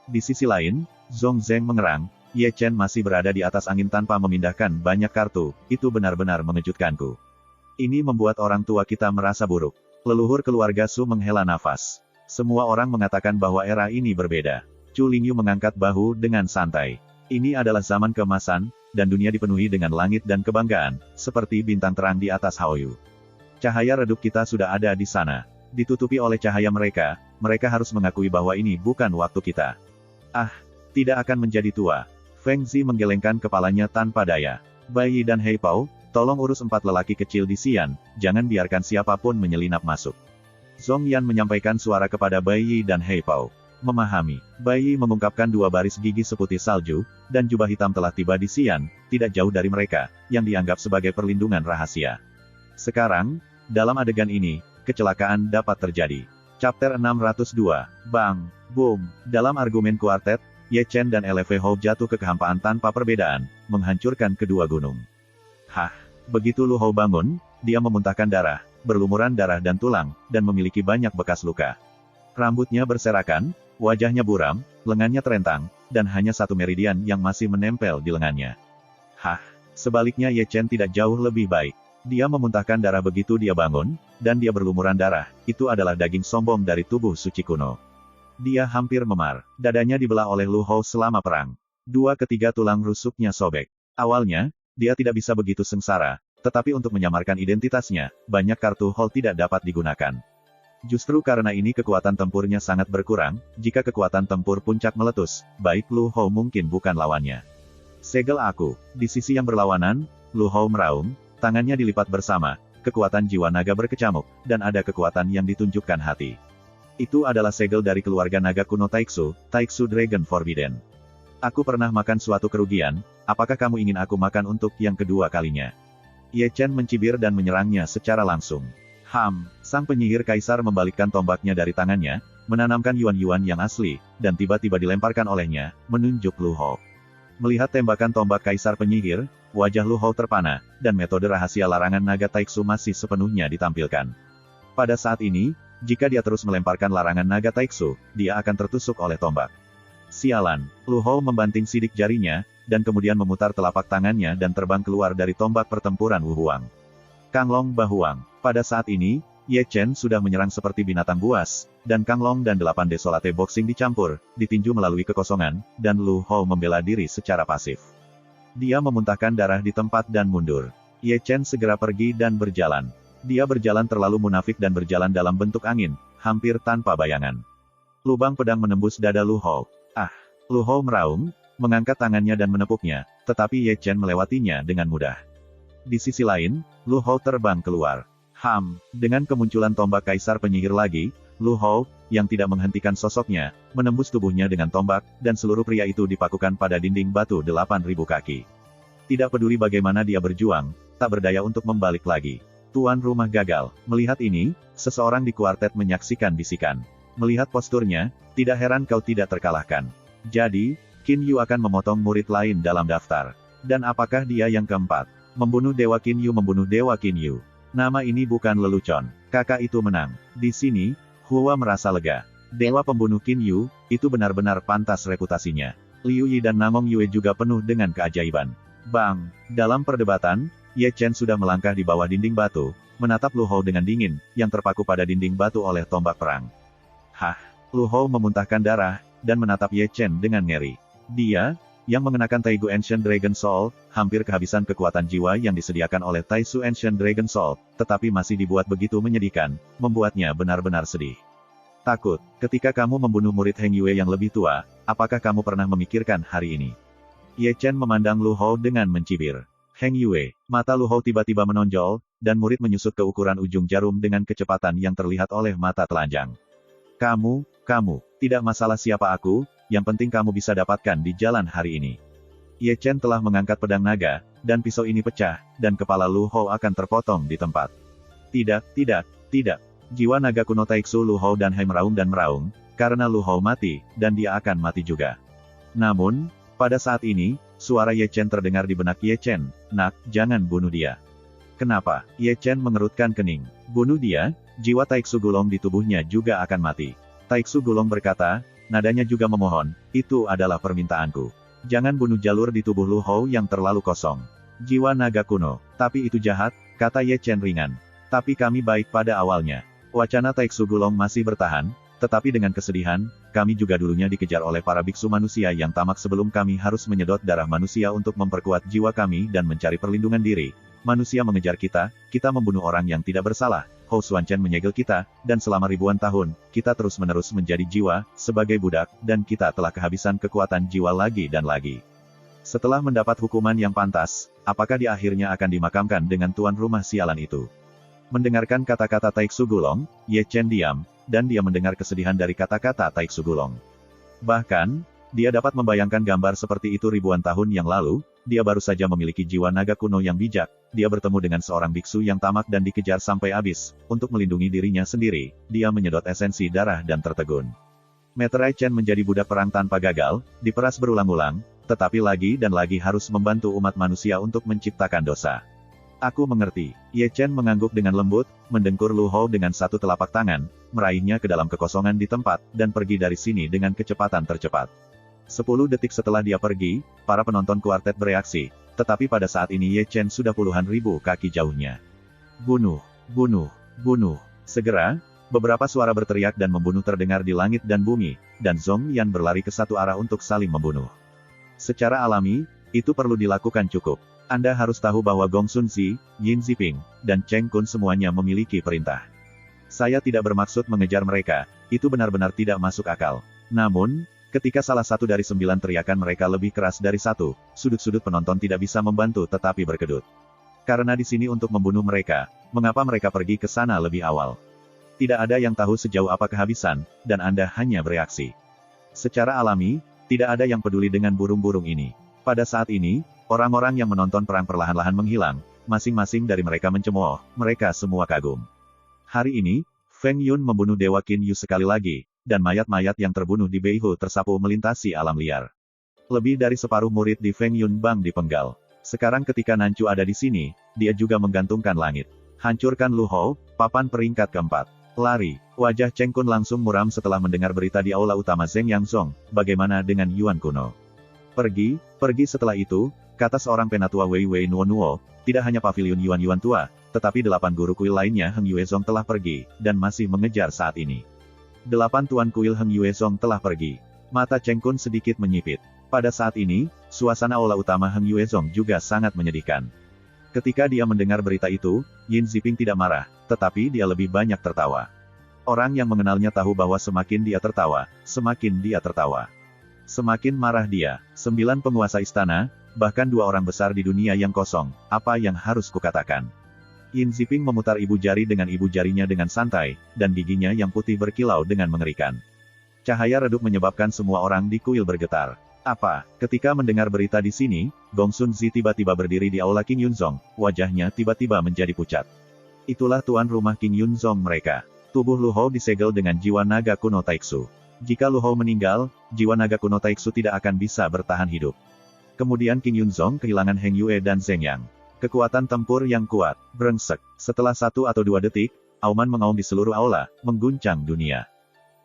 Di sisi lain, Zhong Zheng mengerang, Ye Chen masih berada di atas angin tanpa memindahkan banyak kartu, itu benar-benar mengejutkanku. Ini membuat orang tua kita merasa buruk. Leluhur keluarga Su menghela nafas. Semua orang mengatakan bahwa era ini berbeda. Chu Lingyu mengangkat bahu dengan santai. Ini adalah zaman keemasan, dan dunia dipenuhi dengan langit dan kebanggaan, seperti bintang terang di atas Haoyu. Cahaya redup kita sudah ada di sana. Ditutupi oleh cahaya mereka, mereka harus mengakui bahwa ini bukan waktu kita. Ah, tidak akan menjadi tua. Feng Zi menggelengkan kepalanya tanpa daya. Bai Yi dan Hei Pao, tolong urus 4 lelaki kecil di Xi'an, jangan biarkan siapapun menyelinap masuk. Zhong Yan menyampaikan suara kepada Bai Yi dan Hei Pao. Memahami, Bai Yi mengungkapkan 2 baris gigi seputih salju, dan jubah hitam telah tiba di Xi'an, tidak jauh dari mereka, yang dianggap sebagai perlindungan rahasia. Sekarang, dalam adegan ini, kecelakaan dapat terjadi. Chapter 602, Bang, Boom. Dalam argumen kuartet, Ye Chen dan LV Hou jatuh ke kehampaan tanpa perbedaan, menghancurkan kedua gunung. Hah, begitu Lu Hou bangun, dia memuntahkan darah, berlumuran darah dan tulang, dan memiliki banyak bekas luka. Rambutnya berserakan, wajahnya buram, lengannya terentang, dan hanya satu meridian yang masih menempel di lengannya. Hah, sebaliknya Ye Chen tidak jauh lebih baik. Dia memuntahkan darah begitu dia bangun, dan dia berlumuran darah, itu adalah daging sombong dari tubuh suci kuno. Dia hampir memar, dadanya dibelah oleh Lu Hou selama perang. 2/3 tulang rusuknya sobek. Awalnya, dia tidak bisa begitu sengsara, tetapi untuk menyamarkan identitasnya, banyak kartu hall tidak dapat digunakan. Justru karena ini kekuatan tempurnya sangat berkurang, jika kekuatan tempur puncak meletus, baik Lu Hou mungkin bukan lawannya. Segel aku. Di sisi yang berlawanan, Lu Hou meraung, tangannya dilipat bersama, kekuatan jiwa naga berkecamuk, dan ada kekuatan yang ditunjukkan hati. Itu adalah segel dari keluarga naga kuno Taixu, Taixu Dragon Forbidden. Aku pernah makan suatu kerugian, apakah kamu ingin aku makan untuk yang kedua kalinya? Ye Chen mencibir dan menyerangnya secara langsung. Sang penyihir kaisar membalikkan tombaknya dari tangannya, menanamkan yuan-yuan yang asli, dan tiba-tiba dilemparkan olehnya, menunjuk Lu Hou. Melihat tembakan tombak kaisar penyihir, wajah Lu Hou terpana, dan metode rahasia larangan naga Taixu masih sepenuhnya ditampilkan. Pada saat ini, jika dia terus melemparkan larangan naga Taixu, dia akan tertusuk oleh tombak. Sialan, Lu Hou membanting sidik jarinya, dan kemudian memutar telapak tangannya dan terbang keluar dari tombak pertempuran Wu Huang. Kang Long Bahuang. Pada saat ini, Ye Chen sudah menyerang seperti binatang buas, dan Kang Long dan 8 Desolate Boxing dicampur, ditinju melalui kekosongan, dan Lu Hou membela diri secara pasif. Dia memuntahkan darah di tempat dan mundur. Ye Chen segera pergi dan berjalan. Dia berjalan terlalu munafik dan berjalan dalam bentuk angin, hampir tanpa bayangan. Lubang pedang menembus dada Lu Hou. Ah! Lu Hou meraung, mengangkat tangannya dan menepuknya, tetapi Ye Chen melewatinya dengan mudah. Di sisi lain, Lu Hou terbang keluar. Dengan kemunculan tombak kaisar penyihir lagi, Lu Hou, yang tidak menghentikan sosoknya, menembus tubuhnya dengan tombak, dan seluruh pria itu dipakukan pada dinding batu 8.000 kaki. Tidak peduli bagaimana dia berjuang, tak berdaya untuk membalik lagi. Tuan rumah gagal. Melihat ini, seseorang di kuartet menyaksikan bisikan. Melihat posturnya, tidak heran kau tidak terkalahkan. Jadi, Qin Yu akan memotong murid lain dalam daftar. Dan apakah dia yang keempat? Membunuh Dewa Qin Yu membunuh Dewa Qin Yu. Nama ini bukan lelucon. Kakak itu menang. Di sini, Hua merasa lega. Dewa pembunuh Qin Yu, itu benar-benar pantas reputasinya. Liu Yi dan Namong Yue juga penuh dengan keajaiban. Bang! Dalam perdebatan, Ye Chen sudah melangkah di bawah dinding batu, menatap Lu Hou dengan dingin, yang terpaku pada dinding batu oleh tombak perang. Hah! Lu Hou memuntahkan darah, dan menatap Ye Chen dengan ngeri. Dia, yang mengenakan Taigu Ancient Dragon Soul, hampir kehabisan kekuatan jiwa yang disediakan oleh Taisu Ancient Dragon Soul, tetapi masih dibuat begitu menyedihkan, membuatnya benar-benar sedih. Takut, ketika kamu membunuh murid Heng Yue yang lebih tua, apakah kamu pernah memikirkan hari ini? Ye Chen memandang Lu Hou dengan mencibir. Heng Yue, mata Lu Hou tiba-tiba menonjol, dan murid menyusut ke ukuran ujung jarum dengan kecepatan yang terlihat oleh mata telanjang. Kamu, tidak masalah siapa aku, yang penting kamu bisa dapatkan di jalan hari ini. Ye Chen telah mengangkat pedang naga, dan pisau ini pecah, dan kepala Lu Hou akan terpotong di tempat. Tidak. Jiwa naga kuno Taiksu Lu Hou dan Hai meraung, karena Lu Hou mati, dan dia akan mati juga. Namun, pada saat ini, suara Ye Chen terdengar di benak Ye Chen, "Nak, jangan bunuh dia." Kenapa? Ye Chen mengerutkan kening. Bunuh dia, jiwa Taiksu Gulong di tubuhnya juga akan mati. Taiksu Gulong berkata, nadanya juga memohon, itu adalah permintaanku. Jangan bunuh jalur di tubuh Lu Hou yang terlalu kosong. Jiwa naga kuno. Tapi itu jahat, kata Ye Chen ringan. Tapi kami baik pada awalnya. Wacana Taiksu Gulong masih bertahan, tetapi dengan kesedihan, kami juga dulunya dikejar oleh para biksu manusia yang tamak sebelum kami harus menyedot darah manusia untuk memperkuat jiwa kami dan mencari perlindungan diri. Manusia mengejar kita membunuh orang yang tidak bersalah, Hou Xuanchen menyegel kita, dan selama ribuan tahun, kita terus-menerus menjadi jiwa, sebagai budak, dan kita telah kehabisan kekuatan jiwa lagi dan lagi. Setelah mendapat hukuman yang pantas, apakah dia akhirnya akan dimakamkan dengan tuan rumah sialan itu? Mendengarkan kata-kata Taiksu Gulong, Ye Chen diam, dan dia mendengar kesedihan dari kata-kata Taiksu Gulong. Bahkan, dia dapat membayangkan gambar seperti itu ribuan tahun yang lalu, dia baru saja memiliki jiwa naga kuno yang bijak, dia bertemu dengan seorang biksu yang tamak dan dikejar sampai habis, untuk melindungi dirinya sendiri, dia menyedot esensi darah dan tertegun. Meterai Chen menjadi budak perang tanpa gagal, diperas berulang-ulang, tetapi lagi dan lagi harus membantu umat manusia untuk menciptakan dosa. Aku mengerti. Ye Chen mengangguk dengan lembut, mendengkur Lu Hou dengan satu telapak tangan, meraihnya ke dalam kekosongan di tempat, dan pergi dari sini dengan kecepatan tercepat. 10 detik setelah dia pergi, para penonton kuartet bereaksi, tetapi pada saat ini Ye Chen sudah puluhan ribu kaki jauhnya. Bunuh. Segera, beberapa suara berteriak dan membunuh terdengar di langit dan bumi, dan Zhong Yan berlari ke satu arah untuk saling membunuh. Secara alami, itu perlu dilakukan cukup. Anda harus tahu bahwa Gong Sun Zi, Yin Ziping, dan Cheng Kun semuanya memiliki perintah. Saya tidak bermaksud mengejar mereka, itu benar-benar tidak masuk akal. Namun, ketika salah satu dari 9 teriakan mereka lebih keras dari satu, sudut-sudut penonton tidak bisa membantu tetapi berkedut. Karena di sini untuk membunuh mereka, mengapa mereka pergi ke sana lebih awal? Tidak ada yang tahu sejauh apa kehabisan, dan Anda hanya bereaksi. Secara alami, tidak ada yang peduli dengan burung-burung ini. Pada saat ini, orang-orang yang menonton perang perlahan-lahan menghilang, masing-masing dari mereka mencemooh, mereka semua kagum. Hari ini, Feng Yun membunuh Dewa Qin Yu sekali lagi, dan mayat-mayat yang terbunuh di Beihu tersapu melintasi alam liar. Lebih dari separuh murid di Feng Yun Bang dipenggal. Sekarang ketika Nancu ada di sini, dia juga menggantungkan langit. Hancurkan Lu Hou, papan peringkat keempat. Lari. Wajah Cheng Kun langsung muram setelah mendengar berita di aula utama Zheng Yangzong, bagaimana dengan Yuan kuno. Pergi setelah itu, kata seorang penatua Wei Wei Nuo, tidak hanya pavilion Yuan tua, tetapi 8 guru kuil lainnya Heng Yuezong telah pergi, dan masih mengejar saat ini. 8 tuan kuil Heng Yuezong telah pergi. Mata Cheng Kun sedikit menyipit. Pada saat ini, suasana aula utama Heng Yuezong juga sangat menyedihkan. Ketika dia mendengar berita itu, Yin Ziping tidak marah, tetapi dia lebih banyak tertawa. Orang yang mengenalnya tahu bahwa semakin dia tertawa, semakin dia tertawa. Semakin marah dia, 9 penguasa istana, bahkan 2 orang besar di dunia yang kosong, apa yang harus kukatakan? Yin Ziping memutar ibu jari dengan ibu jarinya dengan santai, dan giginya yang putih berkilau dengan mengerikan. Cahaya redup menyebabkan semua orang di kuil bergetar. Apa? Ketika mendengar berita di sini, Gong Sun Zi tiba-tiba berdiri di aula King Yunzong, wajahnya tiba-tiba menjadi pucat. Itulah tuan rumah King Yunzong mereka. Tubuh Lu Hou disegel dengan jiwa naga kuno Taiksu. Jika Lu Hou meninggal, jiwa naga kuno Taiksu tidak akan bisa bertahan hidup. Kemudian King Yunzong kehilangan Heng Yue dan Zheng Yang. Kekuatan tempur yang kuat, brengsek. Setelah 1 atau 2 detik, auman mengaum di seluruh aula, mengguncang dunia.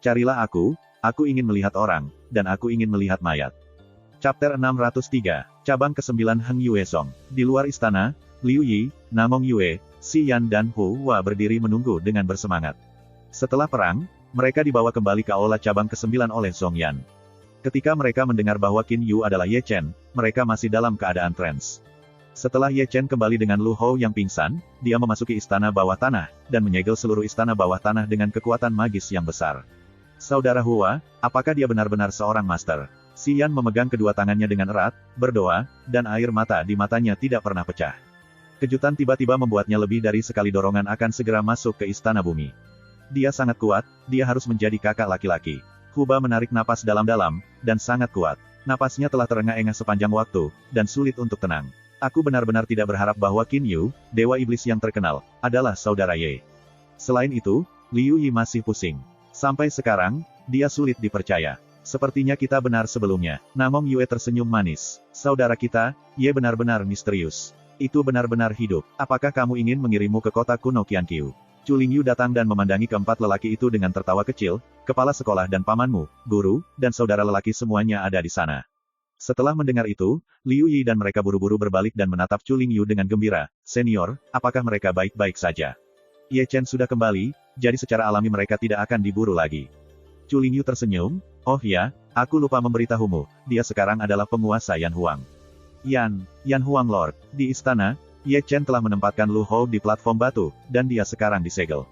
Carilah aku ingin melihat orang, dan aku ingin melihat mayat. Chapter 603, Cabang ke-9 Heng Yuezong. Di luar istana, Liu Yi, Namong Yue, Si Yan dan Hu Hua berdiri menunggu dengan bersemangat. Setelah perang, mereka dibawa kembali ke aula cabang ke-9 oleh Zhong Yan. Ketika mereka mendengar bahwa Qin Yu adalah Ye Chen, mereka masih dalam keadaan trance. Setelah Ye Chen kembali dengan Lu Hou yang pingsan, dia memasuki istana bawah tanah, dan menyegel seluruh istana bawah tanah dengan kekuatan magis yang besar. Saudara Hua, apakah dia benar-benar seorang master? Si Yan memegang kedua tangannya dengan erat, berdoa, dan air mata di matanya tidak pernah pecah. Kejutan tiba-tiba membuatnya lebih dari sekali dorongan akan segera masuk ke istana bumi. Dia sangat kuat, dia harus menjadi kakak laki-laki. Huba menarik napas dalam-dalam, dan sangat kuat. Napasnya telah terengah-engah sepanjang waktu, dan sulit untuk tenang. Aku benar-benar tidak berharap bahwa Qin Yu, dewa iblis yang terkenal, adalah saudara Ye. Selain itu, Liu Yi masih pusing. Sampai sekarang, dia sulit dipercaya. Sepertinya kita benar sebelumnya. Namong Yue tersenyum manis. Saudara kita, Ye benar-benar misterius. Itu benar-benar hidup. Apakah kamu ingin mengirimmu ke kota kuno Qianqiu? Chu Lingyu datang dan memandangi keempat lelaki itu dengan tertawa kecil, kepala sekolah dan pamanmu, guru, dan saudara lelaki semuanya ada di sana. Setelah mendengar itu, Liu Yi dan mereka buru-buru berbalik dan menatap Chu Lingyu dengan gembira. Senior, apakah mereka baik-baik saja? Ye Chen sudah kembali, jadi secara alami mereka tidak akan diburu lagi. Chu Lingyu tersenyum, oh ya, aku lupa memberitahumu, dia sekarang adalah penguasa Yan Huang. Yan Huang Lord, di istana, Ye Chen telah menempatkan Lu Hou di platform batu, dan dia sekarang disegel.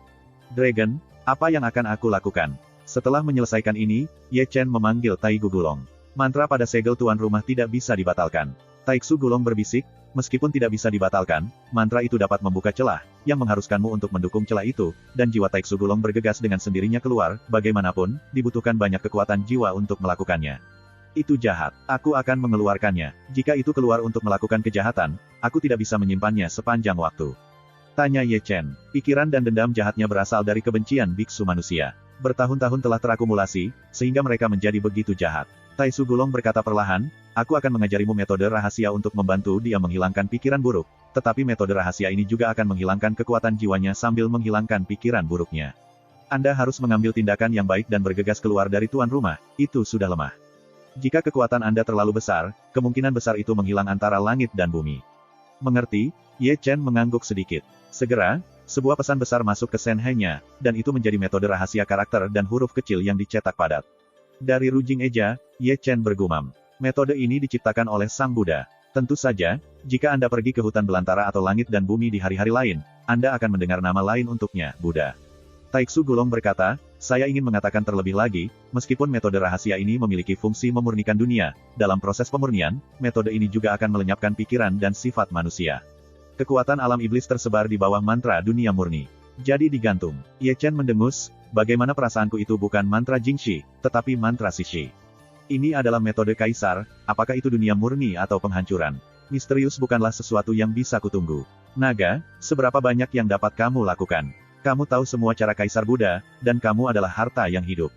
Dragon, apa yang akan aku lakukan? Setelah menyelesaikan ini, Ye Chen memanggil Taigu Gulong. Mantra pada segel tuan rumah tidak bisa dibatalkan. Taixu Gulong berbisik, meskipun tidak bisa dibatalkan, mantra itu dapat membuka celah, yang mengharuskanmu untuk mendukung celah itu, dan jiwa Taixu Gulong bergegas dengan sendirinya keluar, bagaimanapun, dibutuhkan banyak kekuatan jiwa untuk melakukannya. Itu jahat. Aku akan mengeluarkannya. Jika itu keluar untuk melakukan kejahatan, aku tidak bisa menyimpannya sepanjang waktu. Tanya Ye Chen. Pikiran dan dendam jahatnya berasal dari kebencian biksu manusia. Bertahun-tahun telah terakumulasi, sehingga mereka menjadi begitu jahat. Taixu Gulong berkata perlahan, aku akan mengajarimu metode rahasia untuk membantu dia menghilangkan pikiran buruk. Tetapi metode rahasia ini juga akan menghilangkan kekuatan jiwanya sambil menghilangkan pikiran buruknya. Anda harus mengambil tindakan yang baik dan bergegas keluar dari tuan rumah, itu sudah lemah. Jika kekuatan Anda terlalu besar, kemungkinan besar itu menghilang antara langit dan bumi. Mengerti? Ye Chen mengangguk sedikit. Segera, sebuah pesan besar masuk ke Shenhe-nya, dan itu menjadi metode rahasia karakter dan huruf kecil yang dicetak padat. Dari Rujing Eja, Ye Chen bergumam. Metode ini diciptakan oleh Sang Buddha. Tentu saja, jika Anda pergi ke hutan belantara atau langit dan bumi di hari-hari lain, Anda akan mendengar nama lain untuknya, Buddha. Taixu Gulong berkata, saya ingin mengatakan terlebih lagi, meskipun metode rahasia ini memiliki fungsi memurnikan dunia, dalam proses pemurnian, metode ini juga akan melenyapkan pikiran dan sifat manusia. Kekuatan alam iblis tersebar di bawah mantra dunia murni. Jadi digantung. Ye Chen mendengus, bagaimana perasaanku itu bukan mantra Jingxi, tetapi mantra Shishi. Ini adalah metode kaisar, apakah itu dunia murni atau penghancuran? Misterius bukanlah sesuatu yang bisa kutunggu. Naga, seberapa banyak yang dapat kamu lakukan? Kamu tahu semua cara Kaisar Buddha, dan kamu adalah harta yang hidup.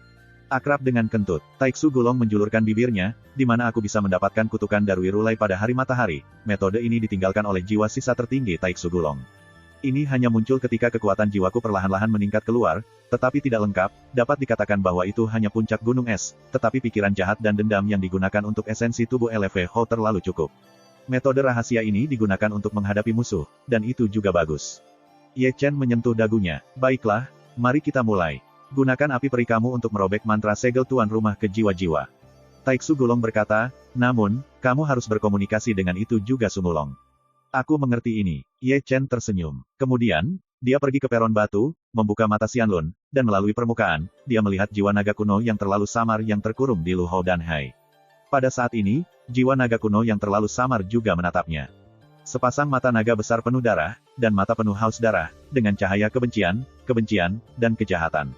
Akrab dengan kentut, Taixu Gulong menjulurkan bibirnya, di mana aku bisa mendapatkan kutukan Darwi Rulai pada hari matahari. Metode ini ditinggalkan oleh jiwa sisa tertinggi Taixu Gulong. Ini hanya muncul ketika kekuatan jiwaku perlahan-lahan meningkat keluar, tetapi tidak lengkap, dapat dikatakan bahwa itu hanya puncak gunung es, tetapi pikiran jahat dan dendam yang digunakan untuk esensi tubuh LV-Ho terlalu cukup. Metode rahasia ini digunakan untuk menghadapi musuh, dan itu juga bagus. Ye Chen menyentuh dagunya. Baiklah, mari kita mulai. Gunakan api peri kamu untuk merobek mantra segel tuan rumah ke jiwa-jiwa. Taixu Gulong berkata, namun, kamu harus berkomunikasi dengan itu juga Sumulong. Aku mengerti ini. Ye Chen tersenyum. Kemudian, dia pergi ke peron batu, membuka mata Xianlun, dan melalui permukaan, dia melihat jiwa naga kuno yang terlalu samar yang terkurung di Lu Hou dan Hai. Pada saat ini, jiwa naga kuno yang terlalu samar juga menatapnya. Sepasang mata naga besar penuh darah, dan mata penuh haus darah, dengan cahaya kebencian, dan kejahatan.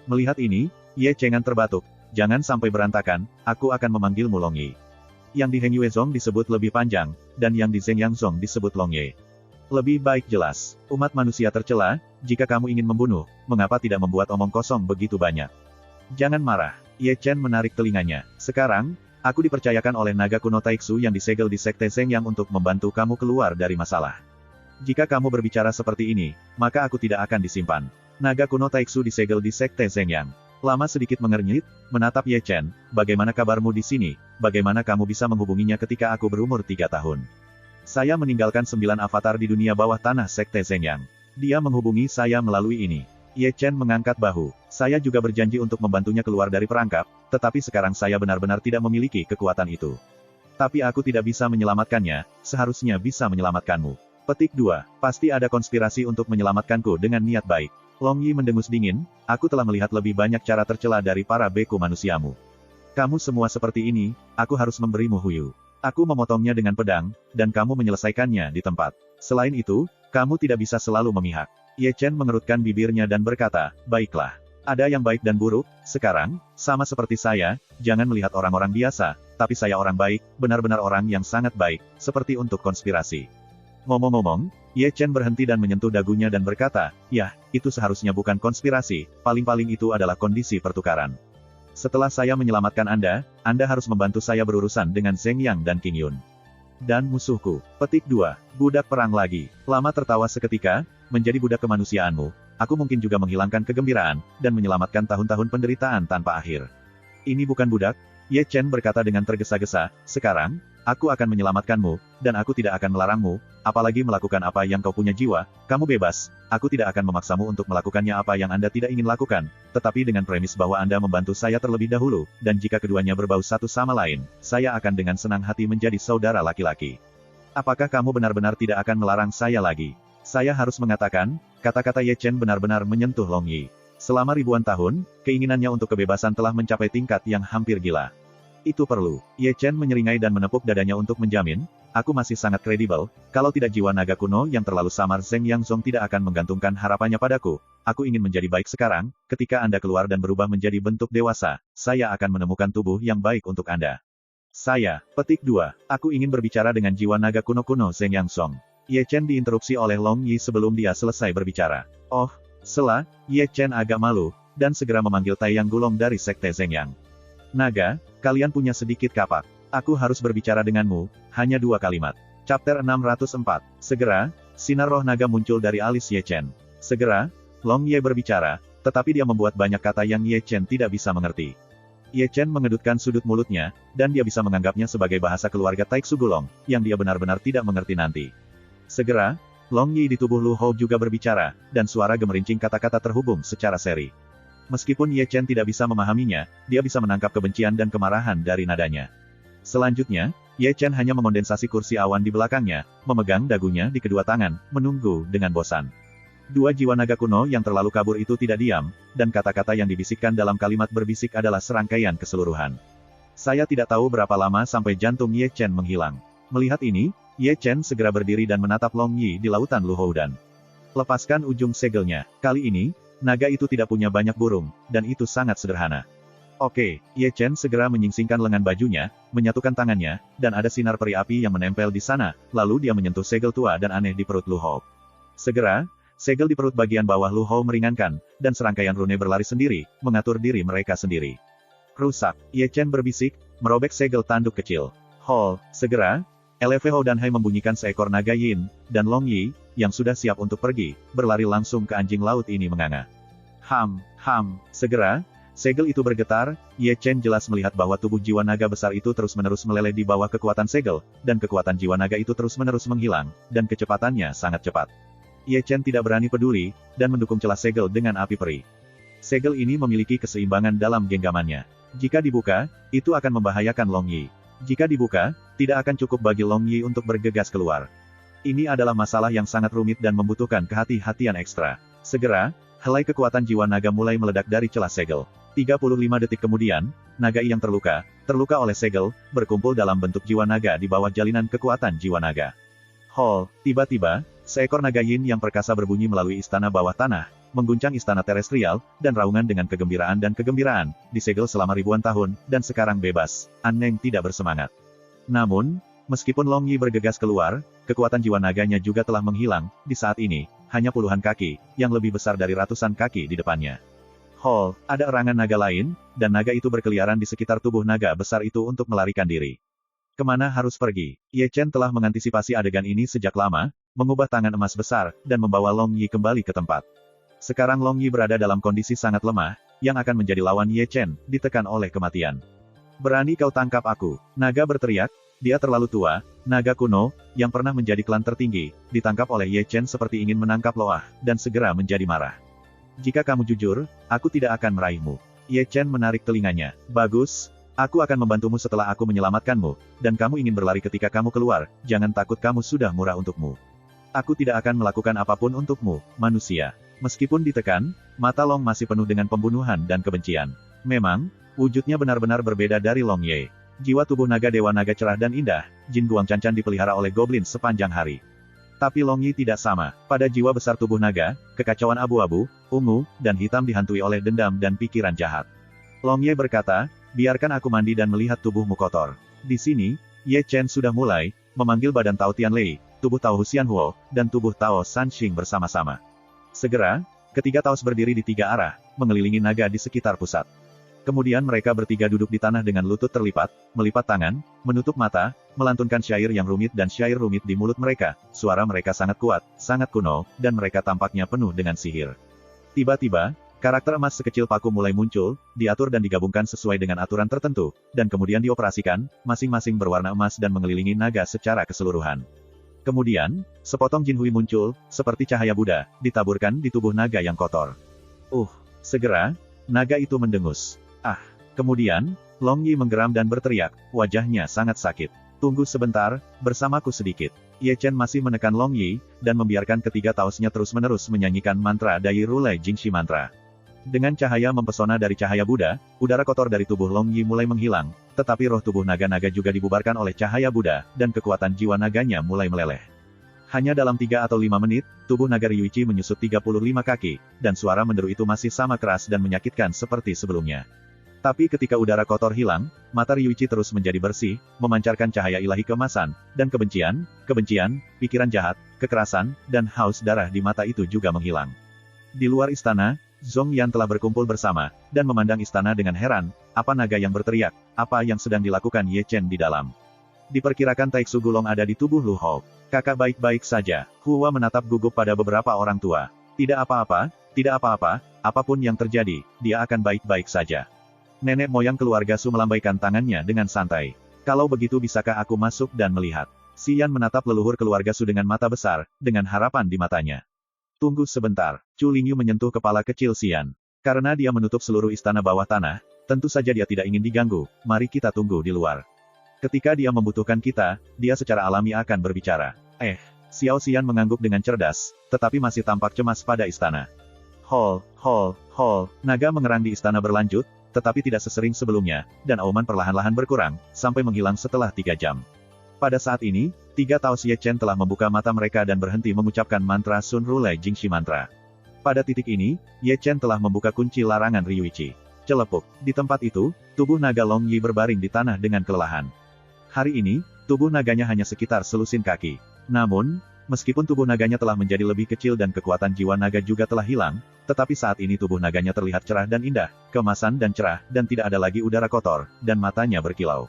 Melihat ini, Ye Chengan terbatuk, jangan sampai berantakan, aku akan memanggilmu Long Yi. Yang di Heng Yuezong disebut lebih panjang, dan yang di Zheng Yangzong disebut Long Ye. Lebih baik jelas, umat manusia tercela, jika kamu ingin membunuh, mengapa tidak membuat omong kosong begitu banyak? Jangan marah, Ye Chen menarik telinganya. Sekarang, aku dipercayakan oleh naga kuno Taixu yang disegel di Sekte Zhengyang untuk membantu kamu keluar dari masalah. Jika kamu berbicara seperti ini, maka aku tidak akan disimpan. Naga kuno Taixu disegel di Sekte Zhengyang. Lama sedikit mengernyit, menatap Ye Chen, bagaimana kabarmu di sini, bagaimana kamu bisa menghubunginya ketika aku berumur 3 tahun? Saya meninggalkan 9 avatar di dunia bawah tanah Sekte Zhengyang. Dia menghubungi saya melalui ini. Ye Chen mengangkat bahu. Saya juga berjanji untuk membantunya keluar dari perangkap, tetapi sekarang saya benar-benar tidak memiliki kekuatan itu. Tapi aku tidak bisa menyelamatkannya, seharusnya bisa menyelamatkanmu. Petik 2. Pasti ada konspirasi untuk menyelamatkanku dengan niat baik. Long Yi mendengus dingin, aku telah melihat lebih banyak cara tercela dari para beku manusiamu. Kamu semua seperti ini, aku harus memberimu huyu. Aku memotongnya dengan pedang, dan kamu menyelesaikannya di tempat. Selain itu, kamu tidak bisa selalu memihak. Ye Chen mengerutkan bibirnya dan berkata, baiklah. Ada yang baik dan buruk, sekarang, sama seperti saya, jangan melihat orang-orang biasa, tapi saya orang baik, benar-benar orang yang sangat baik, seperti untuk konspirasi. Ngomong-ngomong, Ye Chen berhenti dan menyentuh dagunya dan berkata, ya, itu seharusnya bukan konspirasi, paling-paling itu adalah kondisi pertukaran. Setelah saya menyelamatkan Anda harus membantu saya berurusan dengan Zheng Yang dan Qing Yun. Dan musuhku. Petik 2. Budak perang lagi. Lama tertawa seketika, menjadi budak kemanusiaanmu, aku mungkin juga menghilangkan kegembiraan, dan menyelamatkan tahun-tahun penderitaan tanpa akhir. Ini bukan budak, Ye Chen berkata dengan tergesa-gesa, sekarang, aku akan menyelamatkanmu, dan aku tidak akan melarangmu, apalagi melakukan apa yang kau punya jiwa, kamu bebas, aku tidak akan memaksamu untuk melakukannya apa yang Anda tidak ingin lakukan, tetapi dengan premis bahwa Anda membantu saya terlebih dahulu, dan jika keduanya berbau satu sama lain, saya akan dengan senang hati menjadi saudara laki-laki. Apakah kamu benar-benar tidak akan melarang saya lagi? Saya harus mengatakan, kata-kata Ye Chen benar-benar menyentuh Long Yi. Selama ribuan tahun, keinginannya untuk kebebasan telah mencapai tingkat yang hampir gila. Itu perlu. Ye Chen menyeringai dan menepuk dadanya untuk menjamin, aku masih sangat kredibel, kalau tidak jiwa naga kuno yang terlalu samar Zheng Yangzong tidak akan menggantungkan harapannya padaku. Aku ingin menjadi baik sekarang, ketika Anda keluar dan berubah menjadi bentuk dewasa, saya akan menemukan tubuh yang baik untuk Anda. Petik 2. Aku ingin berbicara dengan jiwa naga kuno-kuno Zheng Yangzong. Ye Chen diinterupsi oleh Long Yi sebelum dia selesai berbicara. Oh, Ye Chen agak malu, dan segera memanggil Taiyang Gulong dari Sekte Zheng Yang. Naga, kalian punya sedikit kapak. Aku harus berbicara denganmu, hanya 2 kalimat. Chapter 604. Segera, sinar roh naga muncul dari alis Ye Chen. Segera, Long Yi berbicara, tetapi dia membuat banyak kata yang Ye Chen tidak bisa mengerti. Ye Chen mengedutkan sudut mulutnya, dan dia bisa menganggapnya sebagai bahasa keluarga Taiksu Gulong, yang dia benar-benar tidak mengerti nanti. Segera, Long Yi di tubuh Lu Hou juga berbicara, dan suara gemerincing kata-kata terhubung secara seri. Meskipun Ye Chen tidak bisa memahaminya, dia bisa menangkap kebencian dan kemarahan dari nadanya. Selanjutnya, Ye Chen hanya mengondensasi kursi awan di belakangnya, memegang dagunya di kedua tangan, menunggu dengan bosan. 2 jiwa naga kuno yang terlalu kabur itu tidak diam, dan kata-kata yang dibisikkan dalam kalimat berbisik adalah serangkaian keseluruhan. Saya tidak tahu berapa lama sampai jantung Ye Chen menghilang. Melihat ini, Ye Chen segera berdiri dan menatap Long Yi di lautan Lu Hou dan lepaskan ujung segelnya. Kali ini, naga itu tidak punya banyak burung, dan itu sangat sederhana. Oke, Ye Chen segera menyingsingkan lengan bajunya, menyatukan tangannya, dan ada sinar peri api yang menempel di sana, lalu dia menyentuh segel tua dan aneh di perut Lu Hou. Segera, segel di perut bagian bawah Lu Hou meringankan, dan serangkaian rune berlari sendiri, mengatur diri mereka sendiri. Rusak, Ye Chen berbisik, merobek segel tanduk kecil. Segera, LV Hou dan Hai membunyikan seekor naga Yin, dan Long Yi, yang sudah siap untuk pergi, berlari langsung ke anjing laut ini menganga. Segera, segel itu bergetar, Ye Chen jelas melihat bahwa tubuh jiwa naga besar itu terus-menerus meleleh di bawah kekuatan segel, dan kekuatan jiwa naga itu terus-menerus menghilang, dan kecepatannya sangat cepat. Ye Chen tidak berani peduli, dan mendukung celah segel dengan api peri. Segel ini memiliki keseimbangan dalam genggamannya. Jika dibuka, itu akan membahayakan Long Yi. Jika dibuka, tidak akan cukup bagi Long Yi untuk bergegas keluar. Ini adalah masalah yang sangat rumit dan membutuhkan kehati-hatian ekstra. Segera, helai kekuatan jiwa naga mulai meledak dari celah segel. 35 detik kemudian, naga yang terluka oleh segel, berkumpul dalam bentuk jiwa naga di bawah jalinan kekuatan jiwa naga. Tiba-tiba, seekor naga Yin yang perkasa berbunyi melalui istana bawah tanah, mengguncang istana terestrial, dan raungan dengan kegembiraan, disegel selama ribuan tahun, dan sekarang bebas. Anneng tidak bersemangat. Namun, meskipun Long Yi bergegas keluar, kekuatan jiwa naganya juga telah menghilang, di saat ini, hanya puluhan kaki, yang lebih besar dari ratusan kaki di depannya. Ada erangan naga lain, dan naga itu berkeliaran di sekitar tubuh naga besar itu untuk melarikan diri. Kemana harus pergi? Ye Chen telah mengantisipasi adegan ini sejak lama, mengubah tangan emas besar, dan membawa Long Yi kembali ke tempat. Sekarang Long Yi berada dalam kondisi sangat lemah, yang akan menjadi lawan Ye Chen, ditekan oleh kematian. Berani kau tangkap aku? Naga berteriak, Dia terlalu tua, naga kuno, yang pernah menjadi klan tertinggi, ditangkap oleh Ye Chen seperti ingin menangkap loah, dan segera menjadi marah. Jika kamu jujur, aku tidak akan meraihmu. Ye Chen menarik telinganya. Bagus, aku akan membantumu setelah aku menyelamatkanmu, dan kamu ingin berlari ketika kamu keluar, jangan takut kamu sudah murah untukmu. Aku tidak akan melakukan apapun untukmu, manusia. Meskipun ditekan, mata Long masih penuh dengan pembunuhan dan kebencian. Memang, wujudnya benar-benar berbeda dari Long Ye. Jiwa tubuh naga dewa naga cerah dan indah, Jin Guang Cancan dipelihara oleh goblin sepanjang hari. Tapi Long Yi tidak sama. Pada jiwa besar tubuh naga, kekacauan abu-abu, ungu, dan hitam dihantui oleh dendam dan pikiran jahat. Long Ye berkata, biarkan aku mandi dan melihat tubuhmu kotor. Di sini, Ye Chen sudah mulai memanggil badan Tao Tianlei, tubuh Tao Huxianhuo, dan tubuh Tao Sanxing bersama-sama. Segera, ketiga Taos berdiri di tiga arah, mengelilingi naga di sekitar pusat. Kemudian mereka bertiga duduk di tanah dengan lutut terlipat, melipat tangan, menutup mata, melantunkan syair yang rumit dan syair rumit di mulut mereka. Suara mereka sangat kuat, sangat kuno, dan mereka tampaknya penuh dengan sihir. Tiba-tiba, karakter emas sekecil paku mulai muncul, diatur dan digabungkan sesuai dengan aturan tertentu, dan kemudian dioperasikan, masing-masing berwarna emas dan mengelilingi naga secara keseluruhan. Kemudian, sepotong Jin Hui muncul, seperti cahaya Buddha, ditaburkan di tubuh naga yang kotor. Segera, naga itu mendengus. Kemudian, Long Yi menggeram dan berteriak, wajahnya sangat sakit. Tunggu sebentar, bersamaku sedikit. Ye Chen masih menekan Long Yi, dan membiarkan ketiga taosnya terus-menerus menyanyikan mantra Dai Rulai Jingxi Mantra. Dengan cahaya mempesona dari cahaya Buddha, udara kotor dari tubuh Long Yi mulai menghilang, tetapi roh tubuh naga-naga juga dibubarkan oleh cahaya Buddha, dan kekuatan jiwa naganya mulai meleleh. Hanya dalam 3 atau 5 menit, tubuh naga Ryuichi menyusut 35 kaki, dan suara menderu itu masih sama keras dan menyakitkan seperti sebelumnya. Tapi ketika udara kotor hilang, mata Ryuichi terus menjadi bersih, memancarkan cahaya ilahi keemasan, dan kebencian, pikiran jahat, kekerasan, dan haus darah di mata itu juga menghilang. Di luar istana, Zhong Yan telah berkumpul bersama, dan memandang istana dengan heran, apa naga yang berteriak, apa yang sedang dilakukan Ye Chen di dalam. Diperkirakan Taiksu Gulong ada di tubuh Lu Hou. Kakak baik-baik saja. Hua menatap gugup pada beberapa orang tua. Tidak apa-apa, apapun yang terjadi, dia akan baik-baik saja. Nenek moyang keluarga Su melambaikan tangannya dengan santai. Kalau begitu bisakah aku masuk dan melihat? Xian menatap leluhur keluarga Su dengan mata besar, dengan harapan di matanya. Tunggu sebentar, Chu Lingyu menyentuh kepala kecil Xian. Karena dia menutup seluruh istana bawah tanah, tentu saja dia tidak ingin diganggu, mari kita tunggu di luar. Ketika dia membutuhkan kita, dia secara alami akan berbicara. Xiao Xian mengangguk dengan cerdas, tetapi masih tampak cemas pada istana. Hol, naga mengerang di istana berlanjut, tetapi tidak sesering sebelumnya, dan auman perlahan-lahan berkurang, sampai menghilang setelah 3 jam. Pada saat ini, 3 Taos Ye Chen telah membuka mata mereka dan berhenti mengucapkan mantra Sun Rulai Jingxi Mantra. Pada titik ini, Ye Chen telah membuka kunci larangan Ryuichi. Celepuk. Di tempat itu, tubuh naga Long Yi berbaring di tanah dengan kelelahan. Hari ini, tubuh naganya hanya sekitar selusin kaki. Namun, meskipun tubuh naganya telah menjadi lebih kecil dan kekuatan jiwa naga juga telah hilang, tetapi saat ini tubuh naganya terlihat cerah dan indah, keemasan dan cerah, dan tidak ada lagi udara kotor, dan matanya berkilau.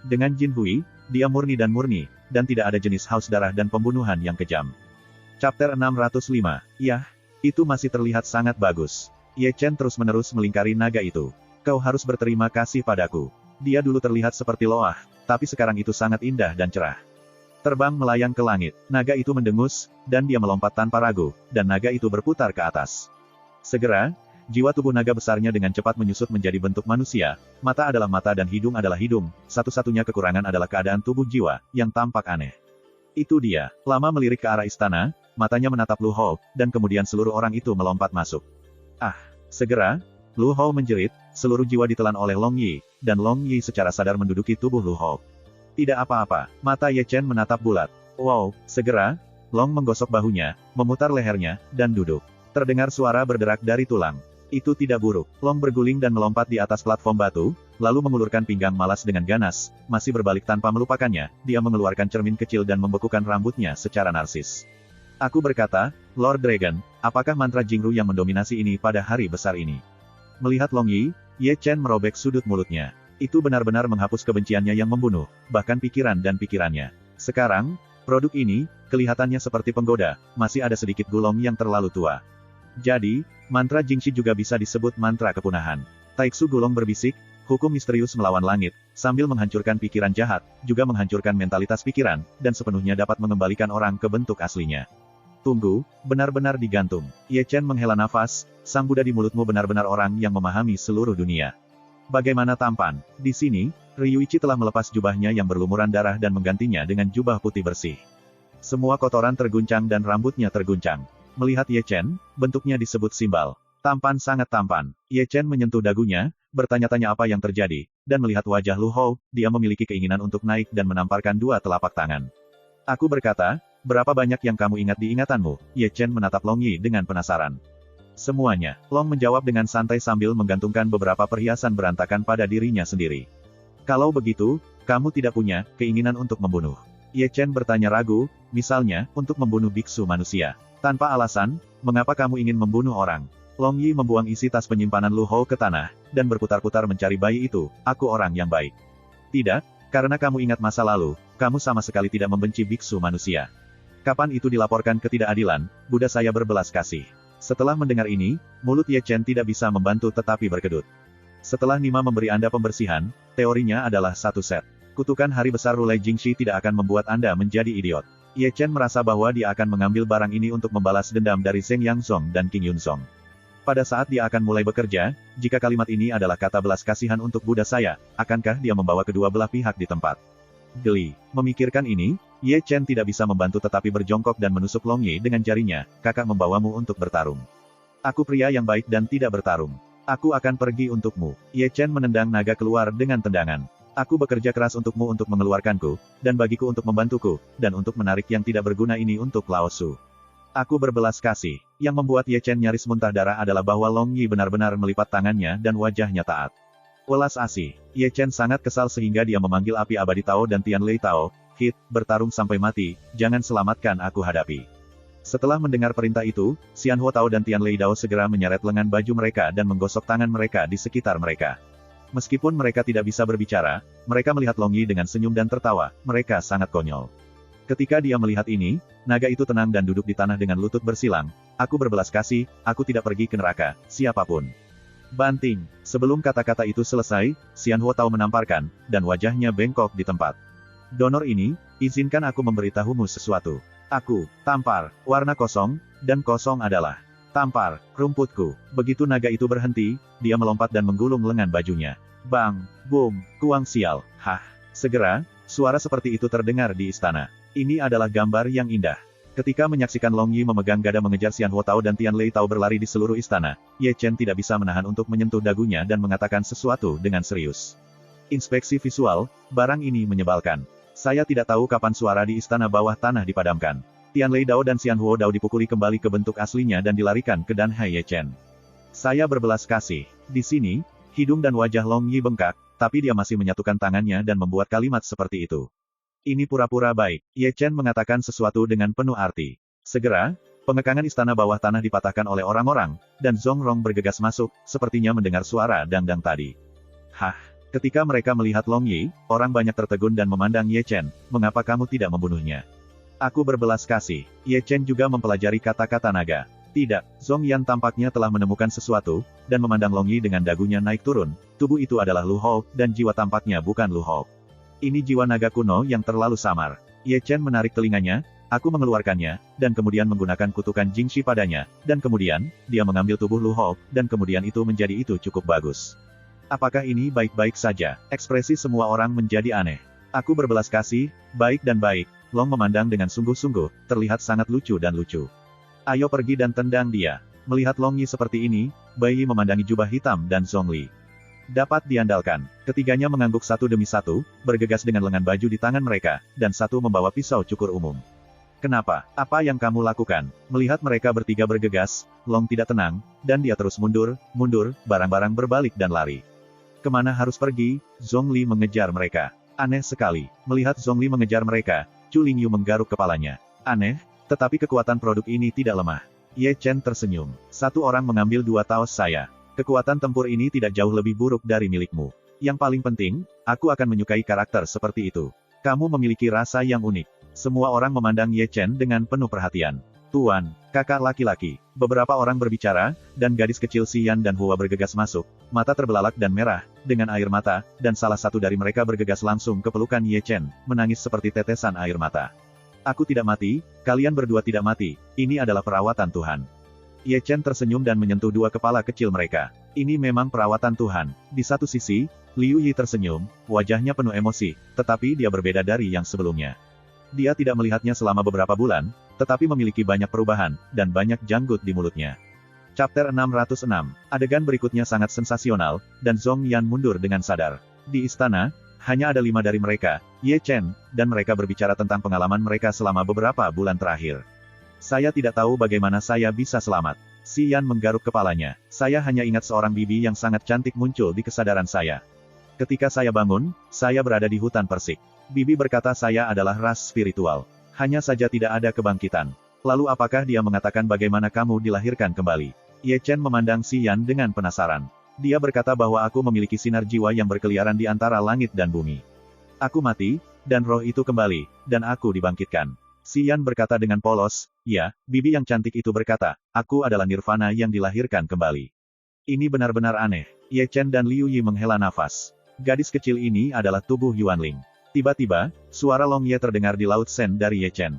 Dengan Jin Hui, dia murni, dan tidak ada jenis haus darah dan pembunuhan yang kejam. Chapter 605. Yah, itu masih terlihat sangat bagus. Ye Chen terus-menerus melingkari naga itu. Kau harus berterima kasih padaku. Dia dulu terlihat seperti loah, tapi sekarang itu sangat indah dan cerah. Terbang melayang ke langit, naga itu mendengus, dan dia melompat tanpa ragu, dan naga itu berputar ke atas. Segera, jiwa tubuh naga besarnya dengan cepat menyusut menjadi bentuk manusia, mata adalah mata dan hidung adalah hidung, satu-satunya kekurangan adalah keadaan tubuh jiwa, yang tampak aneh. Itu dia, lama melirik ke arah istana, matanya menatap Lu Hou, dan kemudian seluruh orang itu melompat masuk. Segera, Lu Hou menjerit, seluruh jiwa ditelan oleh Long Yi, dan Long Yi secara sadar menduduki tubuh Lu Hou. Tidak apa-apa, mata Ye Chen menatap bulat. Wow, segera, Long menggosok bahunya, memutar lehernya, dan duduk. Terdengar suara berderak dari tulang. Itu tidak buruk. Long berguling dan melompat di atas platform batu, lalu mengulurkan pinggang malas dengan ganas, masih berbalik tanpa melupakannya, dia mengeluarkan cermin kecil dan membekukan rambutnya secara narsis. Aku berkata, Lord Dragon, apakah mantra Jingru yang mendominasi ini pada hari besar ini? Melihat Long Yi, Ye Chen merobek sudut mulutnya. Itu benar-benar menghapus kebenciannya yang membunuh, bahkan pikiran dan pikirannya. Sekarang, produk ini, kelihatannya seperti penggoda, masih ada sedikit gulong yang terlalu tua. Jadi, mantra Jingxi juga bisa disebut mantra kepunahan. Taiksu Gulong berbisik, Hukum misterius melawan langit, sambil menghancurkan pikiran jahat, juga menghancurkan mentalitas pikiran, dan sepenuhnya dapat mengembalikan orang ke bentuk aslinya. Tunggu, benar-benar digantung. Ye Chen menghela nafas, sang Buddha di mulutmu benar-benar orang yang memahami seluruh dunia. Bagaimana tampan? Di sini, Ryuichi telah melepas jubahnya yang berlumuran darah dan menggantinya dengan jubah putih bersih. Semua kotoran terguncang dan rambutnya terguncang. Melihat Ye Chen, bentuknya disebut simbal. Tampan, sangat tampan. Ye Chen menyentuh dagunya, bertanya-tanya apa yang terjadi, dan melihat wajah Lu Hou, dia memiliki keinginan untuk naik dan menamparkan dua telapak tangan. Aku berkata, berapa banyak yang kamu ingat di ingatanmu? Ye Chen menatap Long Yi dengan penasaran. Semuanya, Long menjawab dengan santai sambil menggantungkan beberapa perhiasan berantakan pada dirinya sendiri. Kalau begitu, kamu tidak punya keinginan untuk membunuh. Ye Chen bertanya ragu, misalnya, untuk membunuh biksu manusia. Tanpa alasan, mengapa kamu ingin membunuh orang? Long Yi membuang isi tas penyimpanan Lu Hou ke tanah, dan berputar-putar mencari bayi itu, aku orang yang baik. Tidak, karena kamu ingat masa lalu, kamu sama sekali tidak membenci biksu manusia. Kapan itu dilaporkan ketidakadilan, Buddha saya berbelas kasih. Setelah mendengar ini, mulut Ye Chen tidak bisa membantu tetapi berkedut. Setelah Nima memberi Anda pembersihan, teorinya adalah satu set. Kutukan hari besar Rulai Jingxi tidak akan membuat Anda menjadi idiot. Ye Chen merasa bahwa dia akan mengambil barang ini untuk membalas dendam dari Zheng Yangzong dan Qing Yunzong. Pada saat dia akan mulai bekerja, jika kalimat ini adalah kata belas kasihan untuk Buddha saya, akankah dia membawa kedua belah pihak di tempat? Geli. Memikirkan ini, Ye Chen tidak bisa membantu tetapi berjongkok dan menusuk Long Yi dengan jarinya, kakak membawamu untuk bertarung. Aku pria yang baik dan tidak bertarung. Aku akan pergi untukmu. Ye Chen menendang naga keluar dengan tendangan. Aku bekerja keras untukmu untuk mengeluarkanku, dan bagiku untuk membantuku, dan untuk menarik yang tidak berguna ini untuk Lao Su. Aku berbelas kasih. Yang membuat Ye Chen nyaris muntah darah adalah bahwa Long Yi benar-benar melipat tangannya dan wajahnya taat. Welas asih. Ye Chen sangat kesal sehingga dia memanggil api abadi Tao dan Tian Lei Tao, Hit, bertarung sampai mati, jangan selamatkan aku hadapi. Setelah mendengar perintah itu, Xian Huo Tao dan Tian Lei Dao segera menyeret lengan baju mereka dan menggosok tangan mereka di sekitar mereka. Meskipun mereka tidak bisa berbicara, mereka melihat Long Yi dengan senyum dan tertawa, mereka sangat konyol. Ketika dia melihat ini, naga itu tenang dan duduk di tanah dengan lutut bersilang. Aku berbelas kasih, aku tidak pergi ke neraka, siapapun. Banting. Sebelum kata-kata itu selesai, Xian Huo Tao menamparkan, dan wajahnya bengkok di tempat. Donor ini, izinkan aku memberitahumu sesuatu. Aku, tampar, warna kosong, dan kosong adalah tampar, rumputku. Begitu naga itu berhenti, dia melompat dan menggulung lengan bajunya. Bang, boom, kuang sial, hah. Segera, suara seperti itu terdengar di istana. Ini adalah gambar yang indah. Ketika menyaksikan Long Yi memegang gada mengejar Xian Huo Tao dan Tian Lei Tao berlari di seluruh istana, Ye Chen tidak bisa menahan untuk menyentuh dagunya dan mengatakan sesuatu dengan serius. Inspeksi visual, barang ini menyebalkan. Saya tidak tahu kapan suara di istana bawah tanah dipadamkan. Tian Lei Dao dan Xian Huo Dao dipukuli kembali ke bentuk aslinya dan dilarikan ke Danhai Ye Chen. Saya berbelas kasih. Di sini, hidung dan wajah Long Yi bengkak, tapi dia masih menyatukan tangannya dan membuat kalimat seperti itu. Ini pura-pura baik. Ye Chen mengatakan sesuatu dengan penuh arti. Segera, pengekangan istana bawah tanah dipatahkan oleh orang-orang, dan Zhong Rong bergegas masuk, sepertinya mendengar suara dangdang tadi. Hah? Ketika mereka melihat Long Yi, orang banyak tertegun dan memandang Ye Chen, mengapa kamu tidak membunuhnya? Aku berbelas kasih. Ye Chen juga mempelajari kata-kata naga. Tidak, Zhong Yan tampaknya telah menemukan sesuatu, dan memandang Long Yi dengan dagunya naik turun. Tubuh itu adalah Lu Hou, dan jiwa tampaknya bukan Lu Hou. Ini jiwa naga kuno yang terlalu samar. Ye Chen menarik telinganya, aku mengeluarkannya, dan kemudian menggunakan kutukan Jingxi padanya, dan kemudian, dia mengambil tubuh Lu Hou, dan kemudian itu menjadi itu cukup bagus. Apakah ini baik-baik saja? Ekspresi semua orang menjadi aneh. Aku berbelas kasih, baik dan baik. Long memandang dengan sungguh-sungguh, terlihat sangat lucu dan lucu. Ayo pergi dan tendang dia. Melihat Long Yi seperti ini, Bai Yi memandangi jubah hitam dan Zhongli. Dapat diandalkan. Ketiganya mengangguk satu demi satu, bergegas dengan lengan baju di tangan mereka, dan satu membawa pisau cukur umum. Kenapa? Apa yang kamu lakukan? Melihat mereka bertiga bergegas, Long tidak tenang, dan dia terus mundur, barang-barang berbalik dan lari. Kemana harus pergi? Zhongli mengejar mereka. Aneh sekali. Melihat Zhongli mengejar mereka, Chu Lingyu menggaruk kepalanya. Aneh, tetapi kekuatan produk ini tidak lemah. Ye Chen tersenyum. Satu orang mengambil dua taos saya. Kekuatan tempur ini tidak jauh lebih buruk dari milikmu. Yang paling penting, aku akan menyukai karakter seperti itu. Kamu memiliki rasa yang unik. Semua orang memandang Ye Chen dengan penuh perhatian. Tuan, kakak laki-laki. Beberapa orang berbicara, dan gadis kecil Xian dan Hua bergegas masuk, mata terbelalak dan merah, dengan air mata, dan salah satu dari mereka bergegas langsung ke pelukan Ye Chen, menangis seperti tetesan air mata. Aku tidak mati, kalian berdua tidak mati, ini adalah perawatan Tuhan. Ye Chen tersenyum dan menyentuh dua kepala kecil mereka. Ini memang perawatan Tuhan. Di satu sisi, Liu Yi tersenyum, wajahnya penuh emosi, tetapi dia berbeda dari yang sebelumnya. Dia tidak melihatnya selama beberapa bulan, tetapi memiliki banyak perubahan, dan banyak janggut di mulutnya. Chapter 606. Adegan berikutnya sangat sensasional, dan Zhong Yan mundur dengan sadar. Di istana, hanya ada 5 dari mereka, Ye Chen, dan mereka berbicara tentang pengalaman mereka selama beberapa bulan terakhir. Saya tidak tahu bagaimana saya bisa selamat. Xian menggaruk kepalanya. Saya hanya ingat seorang bibi yang sangat cantik muncul di kesadaran saya. Ketika saya bangun, saya berada di hutan persik. Bibi berkata saya adalah ras spiritual. Hanya saja tidak ada kebangkitan. Lalu apakah dia mengatakan bagaimana kamu dilahirkan kembali? Ye Chen memandang Xian dengan penasaran. Dia berkata bahwa aku memiliki sinar jiwa yang berkeliaran di antara langit dan bumi. Aku mati, dan roh itu kembali, dan aku dibangkitkan. Xian berkata dengan polos, ya, bibi yang cantik itu berkata, aku adalah nirvana yang dilahirkan kembali. Ini benar-benar aneh. Ye Chen dan Liu Yi menghela nafas. Gadis kecil ini adalah tubuh Yuanling. Tiba-tiba, suara Long Ye terdengar di Laut Sen dari Ye Chen.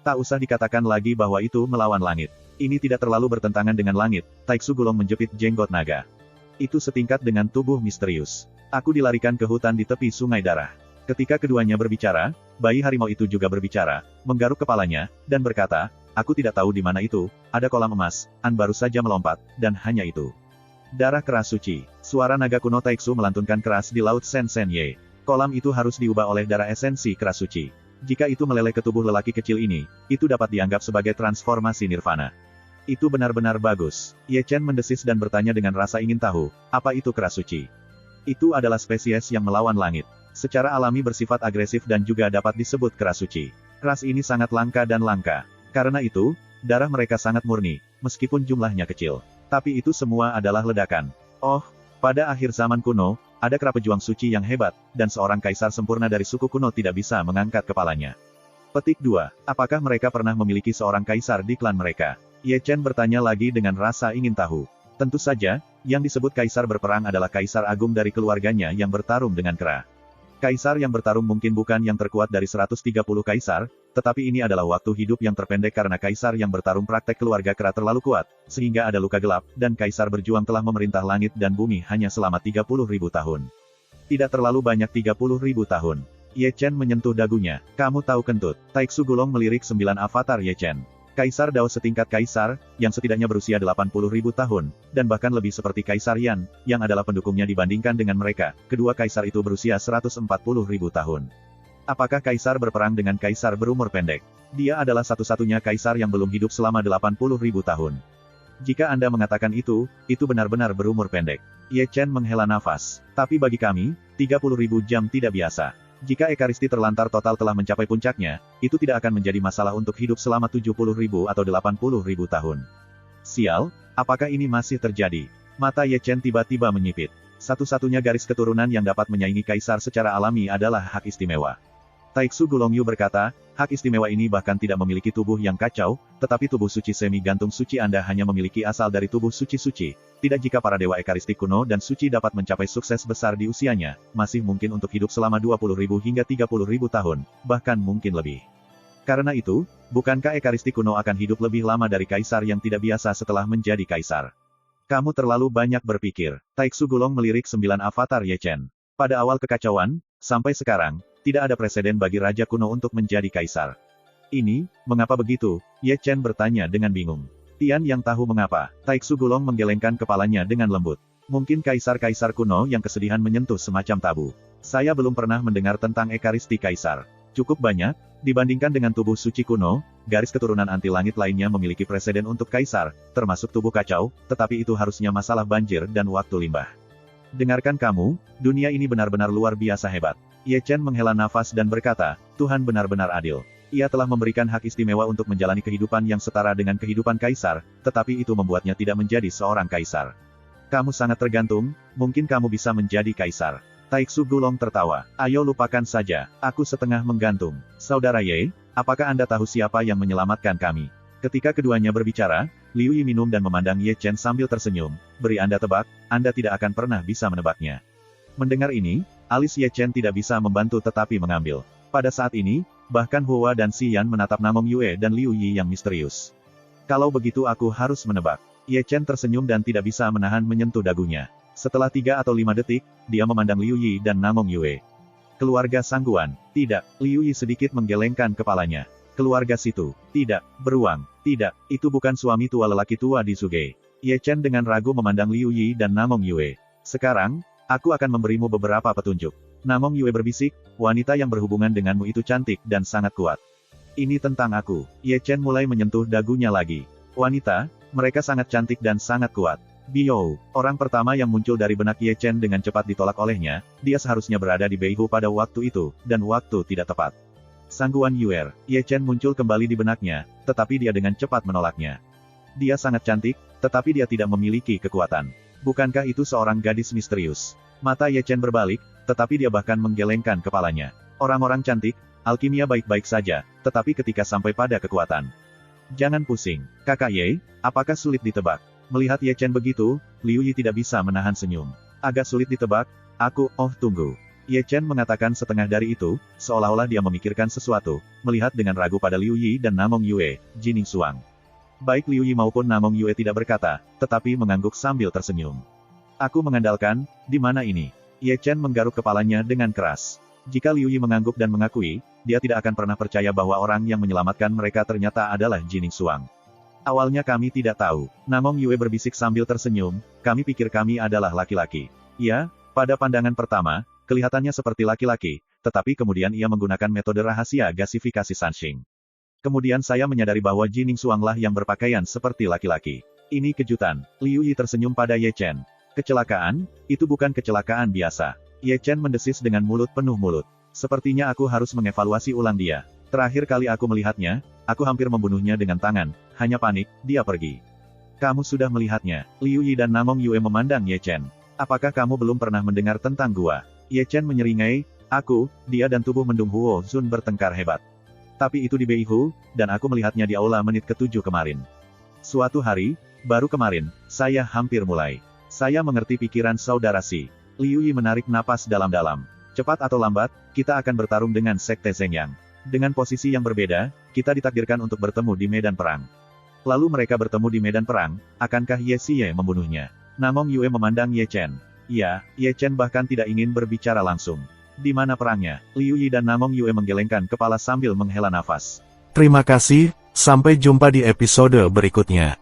Tak usah dikatakan lagi bahwa itu melawan langit. Ini tidak terlalu bertentangan dengan langit, Taiksu Gulong menjepit jenggot naga. Itu setingkat dengan tubuh misterius. Aku dilarikan ke hutan di tepi sungai darah. Ketika keduanya berbicara, bayi harimau itu juga berbicara, menggaruk kepalanya, dan berkata, aku tidak tahu di mana itu, ada kolam emas, An baru saja melompat, dan hanya itu. Darah keras suci. Suara naga kuno Taiksu melantunkan keras di Laut Sen Sen Ye. Kolam itu harus diubah oleh darah esensi keras suci. Jika itu meleleh ke tubuh lelaki kecil ini, itu dapat dianggap sebagai transformasi nirvana. Itu benar-benar bagus. Ye Chen mendesis dan bertanya dengan rasa ingin tahu, apa itu keras suci? Itu adalah spesies yang melawan langit. Secara alami bersifat agresif dan juga dapat disebut keras suci. Ras ini sangat langka dan langka. Karena itu, darah mereka sangat murni, meskipun jumlahnya kecil. Tapi itu semua adalah ledakan. Oh, pada akhir zaman kuno, ada kera pejuang suci yang hebat, dan seorang kaisar sempurna dari suku kuno tidak bisa mengangkat kepalanya. Petik 2. Apakah mereka pernah memiliki seorang kaisar di klan mereka? Ye Chen bertanya lagi dengan rasa ingin tahu. Tentu saja, yang disebut kaisar berperang adalah kaisar agung dari keluarganya yang bertarung dengan kera. Kaisar yang bertarung mungkin bukan yang terkuat dari 130 kaisar, tetapi ini adalah waktu hidup yang terpendek karena kaisar yang bertarung praktek keluarga kera terlalu kuat, sehingga ada luka gelap, dan kaisar berjuang telah memerintah langit dan bumi hanya selama 30.000 tahun. Tidak terlalu banyak 30.000 tahun. Ye Chen menyentuh dagunya. Kamu tahu kentut. Taiksu Gulong melirik 9 avatar Ye Chen. Kaisar Dao setingkat kaisar, yang setidaknya berusia 80.000 tahun, dan bahkan lebih seperti Kaisar Yan, yang adalah pendukungnya dibandingkan dengan mereka, kedua kaisar itu berusia 140.000 tahun. Apakah kaisar berperang dengan kaisar berumur pendek? Dia adalah satu-satunya kaisar yang belum hidup selama 80.000 tahun. Jika Anda mengatakan itu benar-benar berumur pendek. Ye Chen menghela nafas. Tapi bagi kami, 30.000 jam tidak biasa. Jika ekaristi terlantar total telah mencapai puncaknya, itu tidak akan menjadi masalah untuk hidup selama 70.000 atau 80.000 tahun. Sial, apakah ini masih terjadi? Mata Ye Chen tiba-tiba menyipit. Satu-satunya garis keturunan yang dapat menyaingi kaisar secara alami adalah hak istimewa. Taiksu Gulongyu berkata, hak istimewa ini bahkan tidak memiliki tubuh yang kacau, tetapi tubuh suci semi gantung suci Anda hanya memiliki asal dari tubuh suci-suci. Tidak jika para dewa ekaristi kuno dan suci dapat mencapai sukses besar di usianya, masih mungkin untuk hidup selama 20.000 hingga 30.000 tahun, bahkan mungkin lebih. Karena itu, bukankah ekaristi kuno akan hidup lebih lama dari kaisar yang tidak biasa setelah menjadi kaisar? Kamu terlalu banyak berpikir. Taiksu Gulong melirik 9 avatar Ye Chen. Pada awal kekacauan, sampai sekarang, tidak ada preseden bagi raja kuno untuk menjadi kaisar. Ini, mengapa begitu? Ye Chen bertanya dengan bingung. Tian yang tahu mengapa. Taiksu Gulong menggelengkan kepalanya dengan lembut. Mungkin kaisar-kaisar kuno yang kesedihan menyentuh semacam tabu. Saya belum pernah mendengar tentang ekaristi kaisar. Cukup banyak, dibandingkan dengan tubuh suci kuno, garis keturunan anti langit lainnya memiliki preseden untuk kaisar, termasuk tubuh kacau, tetapi itu harusnya masalah banjir dan waktu limbah. Dengarkan kamu, dunia ini benar-benar luar biasa hebat. Ye Chen menghela nafas dan berkata, Tuhan benar-benar adil. Ia telah memberikan hak istimewa untuk menjalani kehidupan yang setara dengan kehidupan kaisar, tetapi itu membuatnya tidak menjadi seorang kaisar. Kamu sangat tergantung, mungkin kamu bisa menjadi kaisar. Taiksu Gulong tertawa. Ayo lupakan saja, aku setengah menggantung. Saudara Ye, apakah Anda tahu siapa yang menyelamatkan kami? Ketika keduanya berbicara, Liu Yi minum dan memandang Ye Chen sambil tersenyum. Beri Anda tebak, Anda tidak akan pernah bisa menebaknya. Mendengar ini, alis Ye Chen tidak bisa membantu tetapi mengambil. Pada saat ini, bahkan Hua dan Xian menatap Namong Yue dan Liu Yi yang misterius. Kalau begitu aku harus menebak. Ye Chen tersenyum dan tidak bisa menahan menyentuh dagunya. Setelah 3 atau 5 detik, dia memandang Liu Yi dan Namong Yue. Keluarga Sangguan. Tidak, Liu Yi sedikit menggelengkan kepalanya. Keluarga situ. Tidak, beruang. Tidak, itu bukan suami tua lelaki tua di Suge. Ye Chen dengan ragu memandang Liu Yi dan Namong Yue. Sekarang, aku akan memberimu beberapa petunjuk. Namong Yue berbisik, wanita yang berhubungan denganmu itu cantik dan sangat kuat. Ini tentang aku. Ye Chen mulai menyentuh dagunya lagi. Wanita, mereka sangat cantik dan sangat kuat. Biou, orang pertama yang muncul dari benak Ye Chen dengan cepat ditolak olehnya, dia seharusnya berada di Beihu pada waktu itu, dan waktu tidak tepat. Sangguan Yuer, Ye Chen muncul kembali di benaknya, tetapi dia dengan cepat menolaknya. Dia sangat cantik, tetapi dia tidak memiliki kekuatan. Bukankah itu seorang gadis misterius? Mata Ye Chen berbalik, tetapi dia bahkan menggelengkan kepalanya. Orang-orang cantik, alkimia baik-baik saja, tetapi ketika sampai pada kekuatan. Jangan pusing, kakak Ye, apakah sulit ditebak? Melihat Ye Chen begitu, Liu Yi tidak bisa menahan senyum. Agak sulit ditebak, tunggu. Ye Chen mengatakan setengah dari itu, seolah-olah dia memikirkan sesuatu, melihat dengan ragu pada Liu Yi dan Namong Yue, Jining Suang. Baik Liu Yi maupun Namong Yue tidak berkata, tetapi mengangguk sambil tersenyum. Aku mengandalkan, di mana ini? Ye Chen menggaruk kepalanya dengan keras. Jika Liu Yi mengangguk dan mengakui, dia tidak akan pernah percaya bahwa orang yang menyelamatkan mereka ternyata adalah Jining Suang. Awalnya kami tidak tahu. Namong Yue berbisik sambil tersenyum, kami pikir kami adalah laki-laki. Ya, pada pandangan pertama, kelihatannya seperti laki-laki, tetapi kemudian ia menggunakan metode rahasia gasifikasi Sanxing. Kemudian saya menyadari bahwa Jining Suanglah yang berpakaian seperti laki-laki. Ini kejutan. Liu Yi tersenyum pada Ye Chen. Kecelakaan? Itu bukan kecelakaan biasa. Ye Chen mendesis dengan mulut penuh mulut. Sepertinya aku harus mengevaluasi ulang dia. Terakhir kali aku melihatnya, aku hampir membunuhnya dengan tangan, hanya panik, dia pergi. Kamu sudah melihatnya. Liu Yi dan Namong Yue memandang Ye Chen. Apakah kamu belum pernah mendengar tentang gua? Ye Chen menyeringai, dia dan tubuh mendung Huo Zun bertengkar hebat. Tapi itu di Beihu, dan aku melihatnya di aula menit ke-7 kemarin. Suatu hari, baru kemarin, saya hampir mulai. Saya mengerti pikiran saudara Si. Liu Yi menarik napas dalam-dalam. Cepat atau lambat, kita akan bertarung dengan Sekte Zhengyang. Dengan posisi yang berbeda, kita ditakdirkan untuk bertemu di medan perang. Lalu mereka bertemu di medan perang, akankah Ye Xie membunuhnya? Namong Yue memandang Ye Chen. Ya, Ye Chen bahkan tidak ingin berbicara langsung. Di mana perangnya? Liu Yi dan Namong Yue menggelengkan kepala sambil menghela nafas. Terima kasih, sampai jumpa di episode berikutnya.